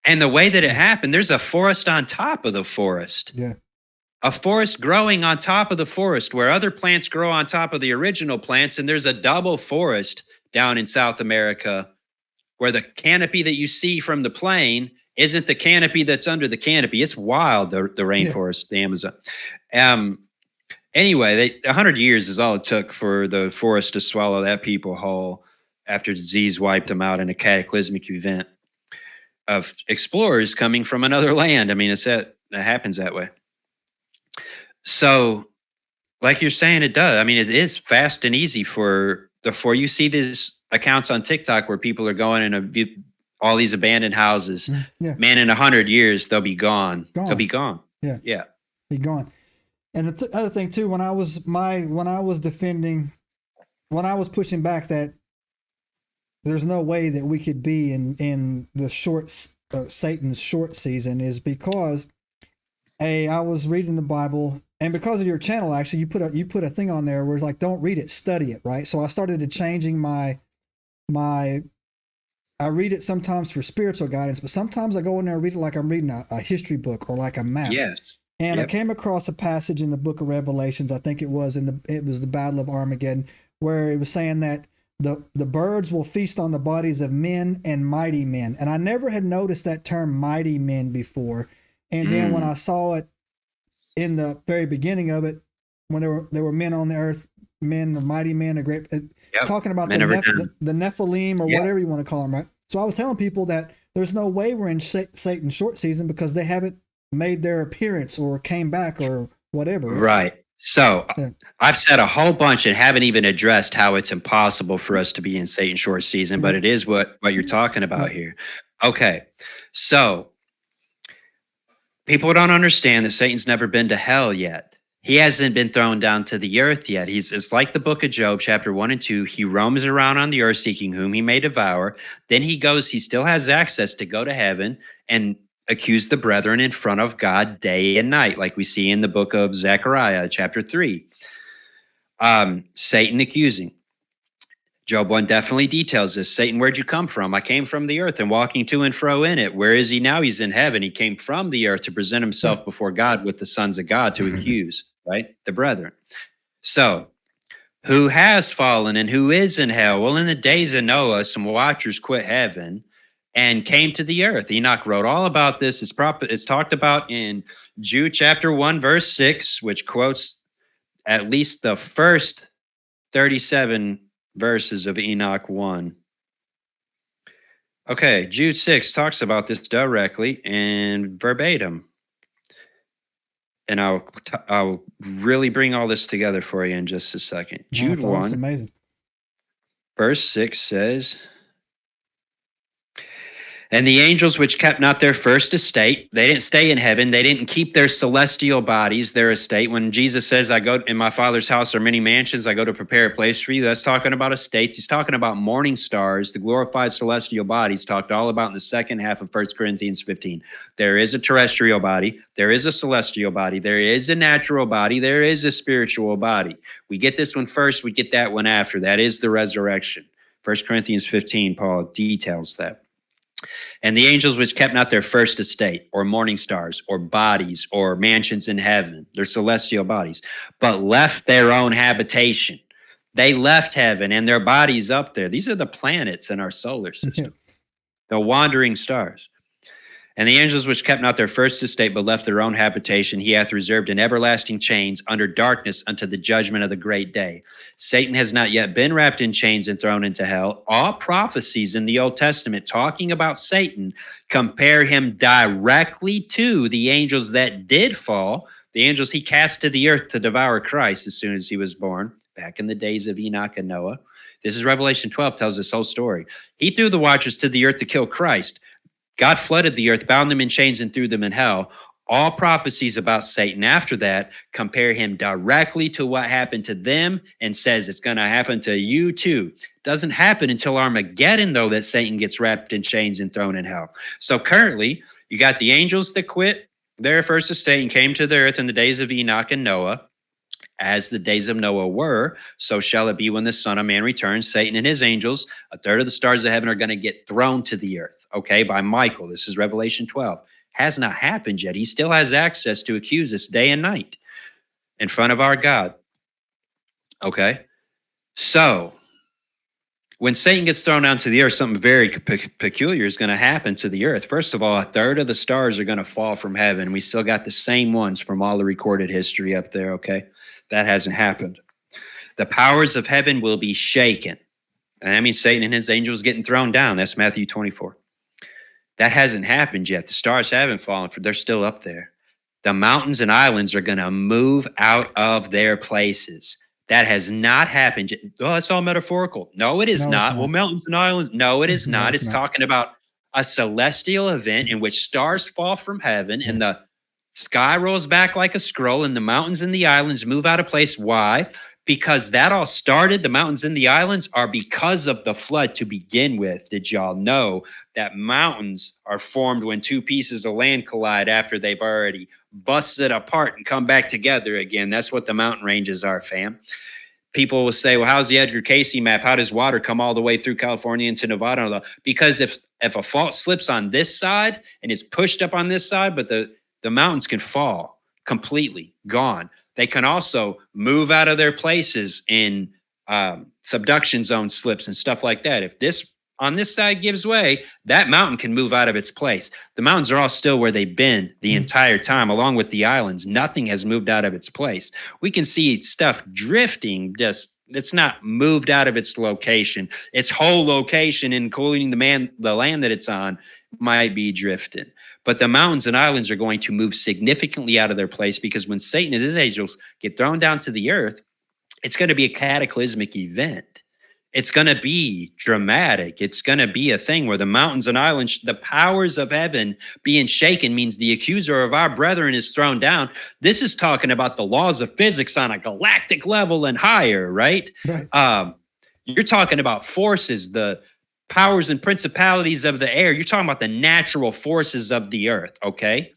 And the way that it happened, there's a forest on top of the forest. Yeah. A forest growing on top of the forest where other plants grow on top of the original plants. And there's a double forest down in South America where the canopy that you see from the plane isn't the canopy that's under the canopy. It's wild, the rainforest, the Amazon. Anyway, 100 years is all it took for the forest to swallow that people whole after disease wiped them out in a cataclysmic event of explorers coming from another land. I mean, that happens that way. So, like you're saying, it does. I mean, it is fast and easy for you see these accounts on TikTok where people are going in all these abandoned houses. Yeah. Man, in 100 years, they'll be gone. They'll be gone. Yeah. Yeah. Be gone. And the other thing too, when I was pushing back that there's no way that we could be in the Satan's short season, is because I was reading the Bible, and because of your channel, actually, you put a thing on there where it's like, don't read it, study it, right? So I started changing I read it sometimes for spiritual guidance, but sometimes I go in there and read it like I'm reading a history book or like a map. Yes. And I came across a passage in the book of Revelations, I think it was the Battle of Armageddon, where it was saying that the birds will feast on the bodies of men and mighty men. And I never had noticed that term mighty men before. And then when I saw it in the very beginning of it, when there were men on the earth, men, or mighty men, it's talking about the Nephilim or whatever you want to call them, right? So I was telling people that there's no way we're in Satan's short season because they haven't made their appearance or came back or whatever. Right. So I've said a whole bunch and haven't even addressed how it's impossible for us to be in Satan's short season, but it is what you're talking about here. Okay. So people don't understand that Satan's never been to hell yet. He hasn't been thrown down to the earth yet. It's like the book of Job, chapter 1 and 2. He roams around on the earth seeking whom he may devour. Then he still has access to go to heaven and accuse the brethren in front of God day and night, like we see in the book of Zechariah, chapter 3. Satan accusing. Job 1 definitely details this. Satan, where'd you come from? I came from the earth and walking to and fro in it. Where is he now? He's in heaven. He came from the earth to present himself before God with the sons of God to accuse, right? The brethren. So, who has fallen and who is in hell? Well, in the days of Noah, some watchers quit heaven and came to the earth. Enoch wrote all about this. It's talked about in Jude chapter 1, verse 6, which quotes at least the first 37 verses of Enoch 1. Okay, Jude 6 talks about this directly and verbatim. And I'll really bring all this together for you in just a second. Jude 1, that's amazing. verse 6 says, and the angels which kept not their first estate, they didn't stay in heaven. They didn't keep their celestial bodies, their estate. When Jesus says, I go in my Father's house are many mansions, I go to prepare a place for you, that's talking about estates. He's talking about morning stars, the glorified celestial bodies, talked all about in the second half of 1 Corinthians 15. There is a terrestrial body, there is a celestial body, there is a natural body, there is a spiritual body. We get this one first, we get that one after. That is the resurrection. 1 Corinthians 15, Paul details that. And the angels which kept not their first estate, or morning stars, or bodies, or mansions in heaven, their celestial bodies, but left their own habitation. They left heaven and their bodies up there. These are the planets in our solar system, the wandering stars. And the angels which kept not their first estate, but left their own habitation, he hath reserved in everlasting chains under darkness unto the judgment of the great day. Satan has not yet been wrapped in chains and thrown into hell. All prophecies in the Old Testament talking about Satan compare him directly to the angels that did fall, the angels he cast to the earth to devour Christ as soon as he was born, back in the days of Enoch and Noah. This is Revelation 12, tells this whole story. He threw the watchers to the earth to kill Christ. God flooded the earth, bound them in chains, and threw them in hell. All prophecies about Satan after that compare him directly to what happened to them and says it's going to happen to you too. Doesn't happen until Armageddon, though, that Satan gets wrapped in chains and thrown in hell. So currently, you got the angels that quit their first estate and came to the earth in the days of Enoch and Noah. As the days of Noah were, so shall it be when the Son of Man returns. Satan and his angels, a third of the stars of heaven, are going to get thrown to the earth, okay, by Michael. This is Revelation 12. Has not happened yet. He still has access to accuse us day and night in front of our God, okay? So when Satan gets thrown down to the earth, something very peculiar is going to happen to the earth. First of all, a third of the stars are going to fall from heaven. We still got the same ones from all the recorded history up there, okay? That hasn't happened. The powers of heaven will be shaken. And that means Satan and his angels getting thrown down. That's Matthew 24. That hasn't happened yet. The stars haven't fallen. They're still up there. The mountains and islands are going to move out of their places. That has not happened yet. Oh, that's all metaphorical. No, it is not. Well, mountains and islands. No, it is not. It's talking about a celestial event in which stars fall from heaven and the sky rolls back like a scroll and the mountains and the islands move out of place. Why? Because that all started, the mountains and the islands are because of the flood to begin with. Did y'all know that mountains are formed when two pieces of land collide after they've already busted apart and come back together again? That's what the mountain ranges are, fam. People will say, well, how's the Edgar Cayce map? How does water come all the way through California into Nevada? Because if a fault slips on this side and it's pushed up on this side, but the mountains can fall completely, gone. They can also move out of their places in subduction zone slips and stuff like that. If this on this side gives way, that mountain can move out of its place. The mountains are all still where they've been the entire time, along with the islands. Nothing has moved out of its place. We can see stuff drifting, just it's not moved out of its location. Its whole location, including the land that it's on, might be drifting. But the mountains and islands are going to move significantly out of their place because when Satan and his angels get thrown down to the earth, it's going to be a cataclysmic event. It's going to be dramatic. It's going to be a thing where the mountains and islands, the powers of heaven being shaken means the accuser of our brethren is thrown down. This is talking about the laws of physics on a galactic level and higher, right? You're talking about forces, the powers and principalities of the air. You're talking about the natural forces of the earth, okay?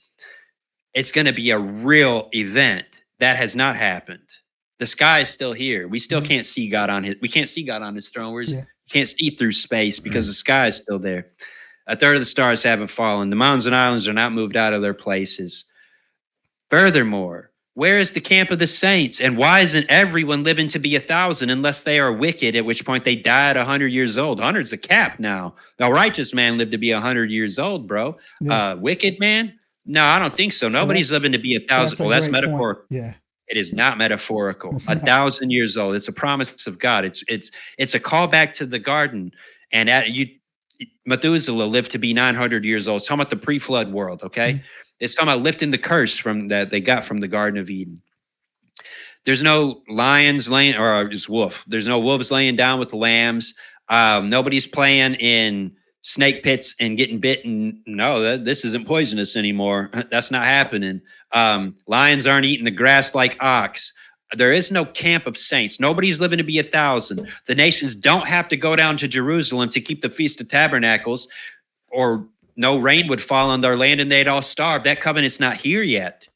It's going to be a real event. That has not happened. The sky is still here. We still can't see God on we can't see God on his throne. We can't see through space because the sky is still there. A third of the stars haven't fallen. The mountains and islands are not moved out of their places. Furthermore, where is the camp of the saints? And why isn't everyone living to be 1,000 unless they are wicked, at which point they die at 100 years old? 100's a cap now. A righteous man lived to be 100 years old, bro. Wicked man? No, I don't think so. Nobody's living to be 1,000. Well, that's metaphor. Yeah. It is not metaphorical. It's A not. 1,000 years old. It's a promise of God. It's a callback to the garden. And Methuselah lived to be 900 years old. It's talking about the pre-flood world. Okay, it's talking about lifting the curse from that they got from the Garden of Eden. There's no lions laying, or just wolf. There's no wolves laying down with the lambs. Nobody's playing in snake pits and getting bitten. No, this isn't poisonous anymore. That's not happening. Lions aren't eating the grass like ox. There is no camp of saints. Nobody's living to be 1,000. The nations don't have to go down to Jerusalem to keep the Feast of Tabernacles, or no rain would fall on their land and they'd all starve. That covenant's not here yet.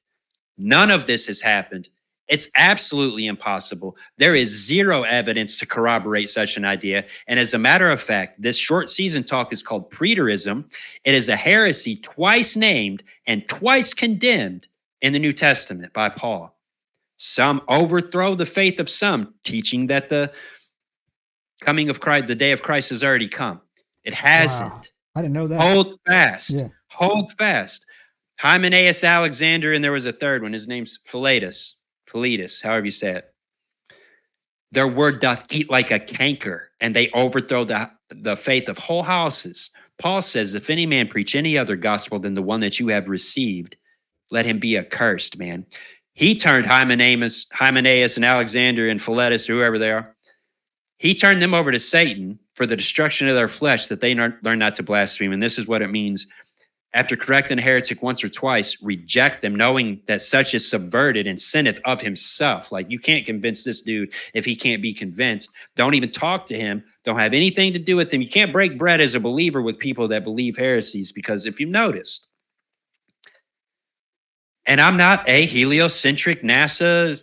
None of this has happened. It's absolutely impossible. There is zero evidence to corroborate such an idea. And as a matter of fact, this short season talk is called Preterism. It is a heresy twice named and twice condemned in the New Testament by Paul. Some overthrow the faith of some, teaching that the coming of Christ, the day of Christ has already come. It hasn't. Wow. I didn't know that. Hold fast. Yeah. Hold fast. Hymenaeus Alexander, and there was a third one. His name's Philetus, however you say it. Their word doth eat like a canker, and they overthrow the faith of whole houses. Paul says, if any man preach any other gospel than the one that you have received, let him be accursed, man. He turned Hymenaeus and Alexander and Philetus, whoever they are, he turned them over to Satan for the destruction of their flesh, that they learn not to blaspheme. And this is what it means. After correcting a heretic once or twice, reject them, knowing that such is subverted and sinneth of himself. Like, you can't convince this dude if he can't be convinced. Don't even talk to him. Don't have anything to do with him. You can't break bread as a believer with people that believe heresies, because if you've noticed, and I'm not a heliocentric NASA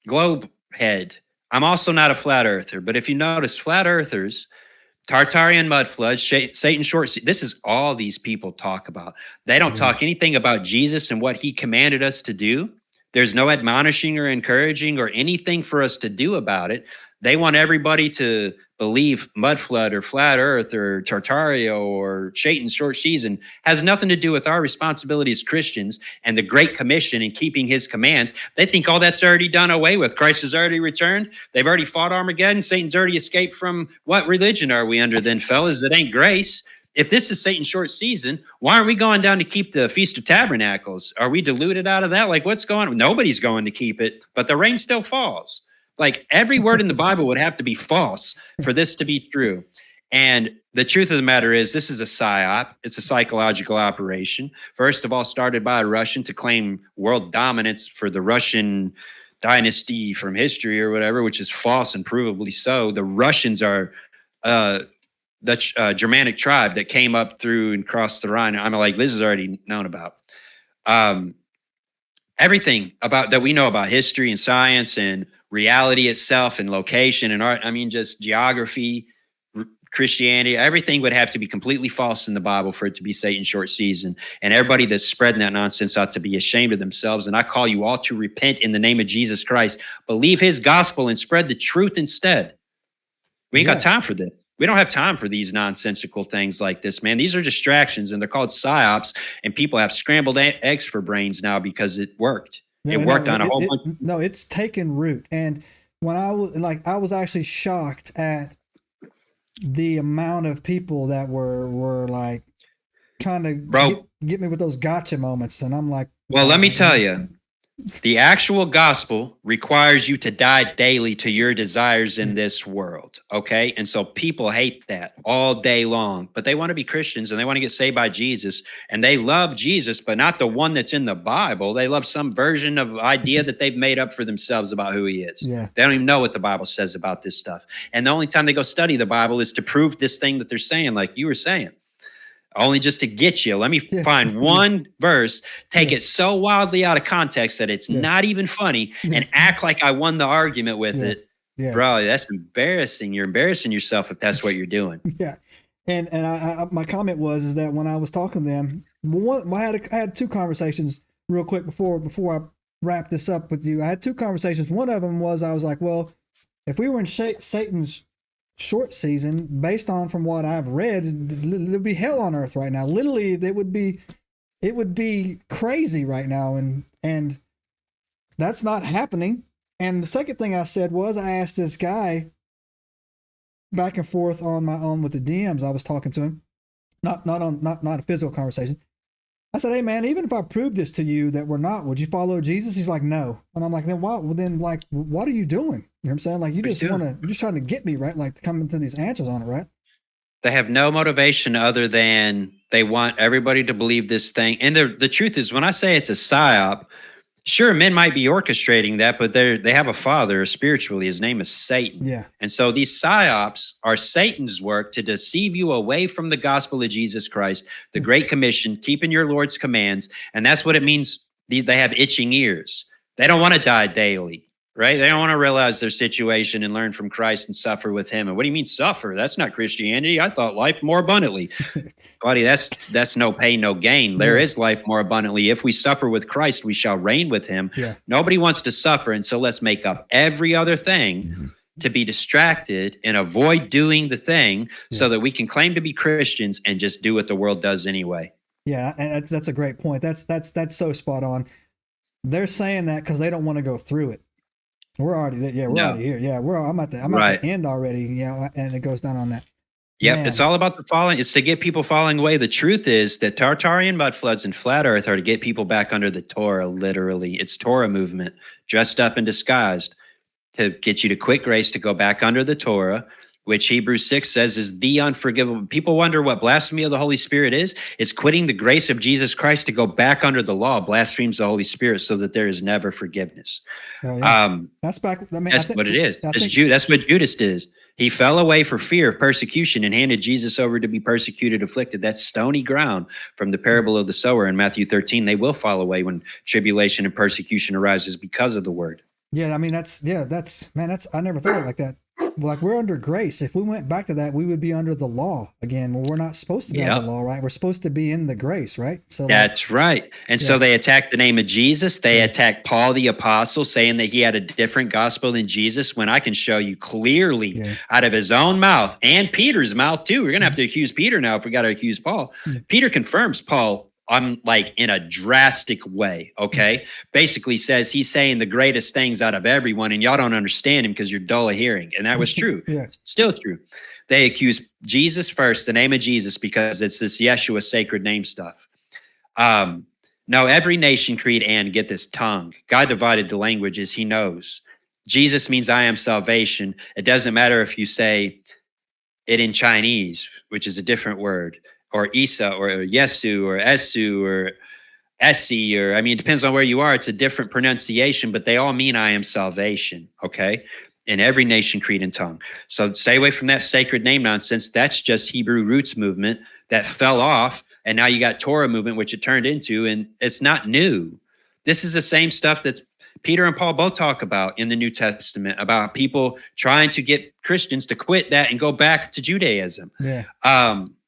globe head. I'm also not a flat earther. But if you notice, flat earthers, Tartarian mud floods, Satan short, this is all these people talk about. They don't talk anything about Jesus and what he commanded us to do. There's no admonishing or encouraging or anything for us to do about it. They want everybody to believe mud flood or flat earth or Tartaria or Satan's short season. Has nothing to do with our responsibility as Christians and the Great Commission and keeping his commands. They think all that's already done away with. Christ has already returned. They've already fought Armageddon. Satan's already escaped from. What religion are we under then, fellas? It ain't grace. If this is Satan's short season, why aren't we going down to keep the Feast of Tabernacles? Are we deluded out of that? Like, what's going on? Nobody's going to keep it, but the rain still falls. Like, every word in the Bible would have to be false for this to be true. And the truth of the matter is, this is a psyop. It's a psychological operation. First of all, started by a Russian to claim world dominance for the Russian dynasty from history or whatever, which is false and provably so. The Russians are the Germanic tribe that came up through and crossed the Rhine. I'm like, this is already known about. Everything about that we know about history and science and reality itself and location and art. I mean, just geography, Christianity, everything would have to be completely false in the Bible for it to be Satan's short season. And everybody that's spreading that nonsense ought to be ashamed of themselves. And I call you all to repent in the name of Jesus Christ. Believe his gospel and spread the truth instead. We ain't got time for this. We don't have time for these nonsensical things like this, man. These are distractions, and they're called psyops, and people have scrambled eggs for brains now because it worked. It worked on a whole bunch. No, it's taken root. And when I was actually shocked at the amount of people that were like trying to get me with those gotcha moments. And I'm like, well, let me tell you, the actual gospel requires you to die daily to your desires in this world. Okay. And so people hate that all day long, but they want to be Christians and they want to get saved by Jesus, and they love Jesus, but not the one that's in the Bible. They love some version of idea that they've made up for themselves about who he is. Yeah. They don't even know what the Bible says about this stuff. And the only time they go study the Bible is to prove this thing that they're saying, like you were saying. Only just to get you. Let me find one verse, take it so wildly out of context that it's not even funny, and act like I won the argument with it. Yeah. Bro, that's embarrassing. You're embarrassing yourself if that's what you're doing. Yeah. And I my comment was that when I was talking to them, I had two conversations real quick before I wrap this up with you. I had two conversations. One of them was, I was like, well, if we were in Satan's short season, based on from what I've read, there'd be hell on earth right now. Literally, it would be crazy right now. And that's not happening. And the second thing I said was I asked this guy back and forth on my own with the DMs. I was talking to him, not a physical conversation. I said, hey man, even if I prove this to you that we're not, would you follow Jesus? He's like, no. And I'm like, then what? Well, then like, what are you doing? You know what I'm saying? Like, you're just trying to get me, right? Like to come into these answers on it, right? They have no motivation other than they want everybody to believe this thing. And the truth is, when I say it's a psyop, sure, men might be orchestrating that, but they have a father spiritually. His name is Satan. Yeah. And so these psyops are Satan's work to deceive you away from the gospel of Jesus Christ, the Great Commission, keeping your Lord's commands. And that's what it means. They have itching ears. They don't want to die daily, right? They don't want to realize their situation and learn from Christ and suffer with him. And what do you mean suffer? That's not Christianity. I thought life more abundantly. Buddy, that's no pain, no gain. There is life more abundantly. If we suffer with Christ, we shall reign with him. Yeah. Nobody wants to suffer. And so let's make up every other thing to be distracted and avoid doing the thing so that we can claim to be Christians and just do what the world does anyway. Yeah, and that's a great point. That's so spot on. They're saying that because they don't want to go through it. We're already already here. Yeah, I'm at the end already. Yeah, and it goes down on that. Yep, Man. it's all about the falling. It's to get people falling away. The truth is that Tartarian mud floods and flat earth are to get people back under the Torah, literally. It's Torah movement, dressed up and disguised to get you to quit grace, to go back under the Torah, which Hebrews 6 says is the unforgivable. People wonder what blasphemy of the Holy Spirit is. It's quitting the grace of Jesus Christ to go back under the law, blasphemes the Holy Spirit so that there is never forgiveness. Oh, yeah. That's back. I mean, that's what it is. That's what Judas did. He fell away for fear of persecution and handed Jesus over to be persecuted, afflicted. That's stony ground from the parable of the sower in Matthew 13. They will fall away when tribulation and persecution arises because of the word. Yeah, I mean, I never thought of it like that. Like, we're under grace. If we went back to that, we would be under the law again. Well, we're not supposed to be under the law, right? We're supposed to be in the grace, right? So that's right. And so they attacked the name of Jesus. They attacked Paul the apostle, saying that he had a different gospel than Jesus, when I can show you clearly out of his own mouth and Peter's mouth too. We're going to have to accuse Peter now if we got to accuse Paul. Peter confirms Paul. I'm like in a drastic way, okay? Basically says he's saying the greatest things out of everyone, and y'all don't understand him because you're dull of hearing. And that was true. Still true. They accuse Jesus first, the name of Jesus, because it's this Yeshua sacred name stuff. No, every nation, creed, and get this, tongue. God divided the languages. He knows. Jesus means I am salvation. It doesn't matter if you say it in Chinese, which is a different word, or Isa, or Yesu, or Esu, or Essi, or, I mean, it depends on where you are. It's a different pronunciation, but they all mean I am salvation, okay? In every nation, creed, and tongue. So stay away from that sacred name nonsense. That's just Hebrew roots movement that fell off, and now you got Torah movement, which it turned into, and it's not new. This is the same stuff that Peter and Paul both talk about in the New Testament, about people trying to get Christians to quit that and go back to Judaism.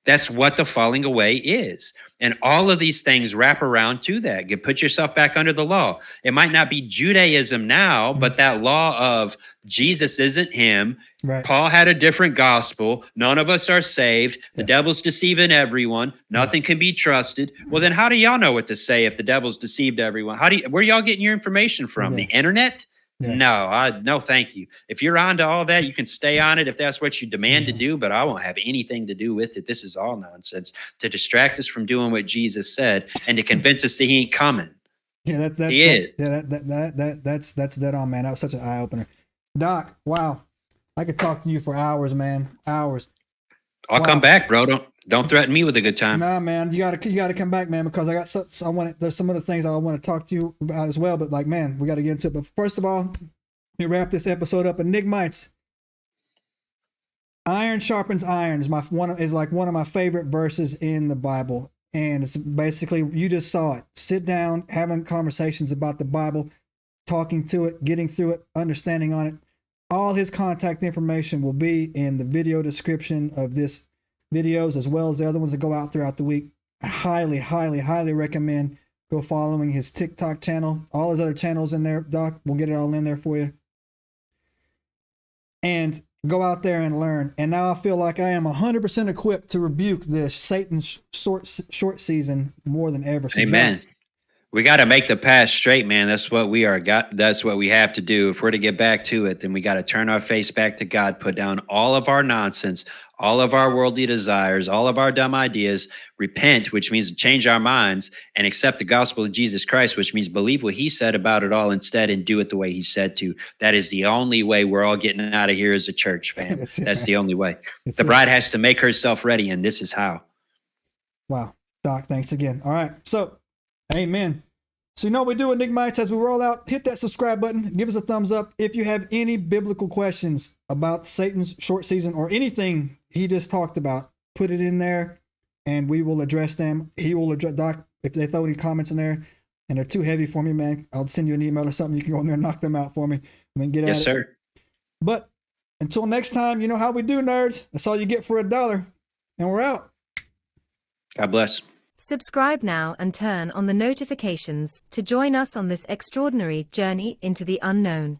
That's what the falling away is. And all of these things wrap around to that. You put yourself back under the law. It might not be Judaism now, but that law of Jesus isn't him. Right. Paul had a different gospel. None of us are saved. The devil's deceiving everyone. Nothing can be trusted. Well, then how do y'all know what to say if the devil's deceived everyone? Where y'all getting your information from? The internet? No, thank you. If you're onto all that, you can stay on it if that's what you demand to do, but I won't have anything to do with it. This is all nonsense to distract us from doing what Jesus said and to convince us that he ain't coming. Yeah, that's dead on, man. That was such an eye opener. Doc, wow. I could talk to you for hours, man. Hours. I'll come back, bro. Don't threaten me with a good time. Nah, man, you gotta come back, man, because there's some other things I want to talk to you about as well. But like, man, we got to get into it. But first of all, we wrap this episode up. Enigmites, iron sharpens iron is one of my favorite verses in the Bible, and it's basically, you just saw it. Sit down, having conversations about the Bible, talking to it, getting through it, understanding on it. All his contact information will be in the video description of this videos, as well as the other ones that go out throughout the week. I highly recommend go following his TikTok channel, all his other channels in there. Doc, we'll get it all in there for you. And go out there and learn. And now I feel like I am 100% equipped to rebuke this Satan's short season more than ever. So amen. We got to make the path straight, man. That's what we are got. That's what we have to do. If we're to get back to it, then we got to turn our face back to God, put down all of our nonsense, all of our worldly desires, all of our dumb ideas, repent, which means change our minds, and accept the gospel of Jesus Christ, which means believe what he said about it all instead and do it the way he said to. That is the only way we're all getting out of here as a church, fam. That's the only way. The bride has to make herself ready, and this is how. Wow. Doc, thanks again. All right. So, amen. So you know what we do, Enigmites, as we roll out, hit that subscribe button, give us a thumbs up. If you have any biblical questions about Satan's short season or anything he just talked about, put it in there and we will address them. He will address, Doc, if they throw any comments in there and they're too heavy for me, man, I'll send you an email or something. You can go in there and knock them out for me. I mean, get at it. Yes, sir. But until next time, you know how we do, nerds. That's all you get for $1. And we're out. God bless. Subscribe now and turn on the notifications to join us on this extraordinary journey into the unknown.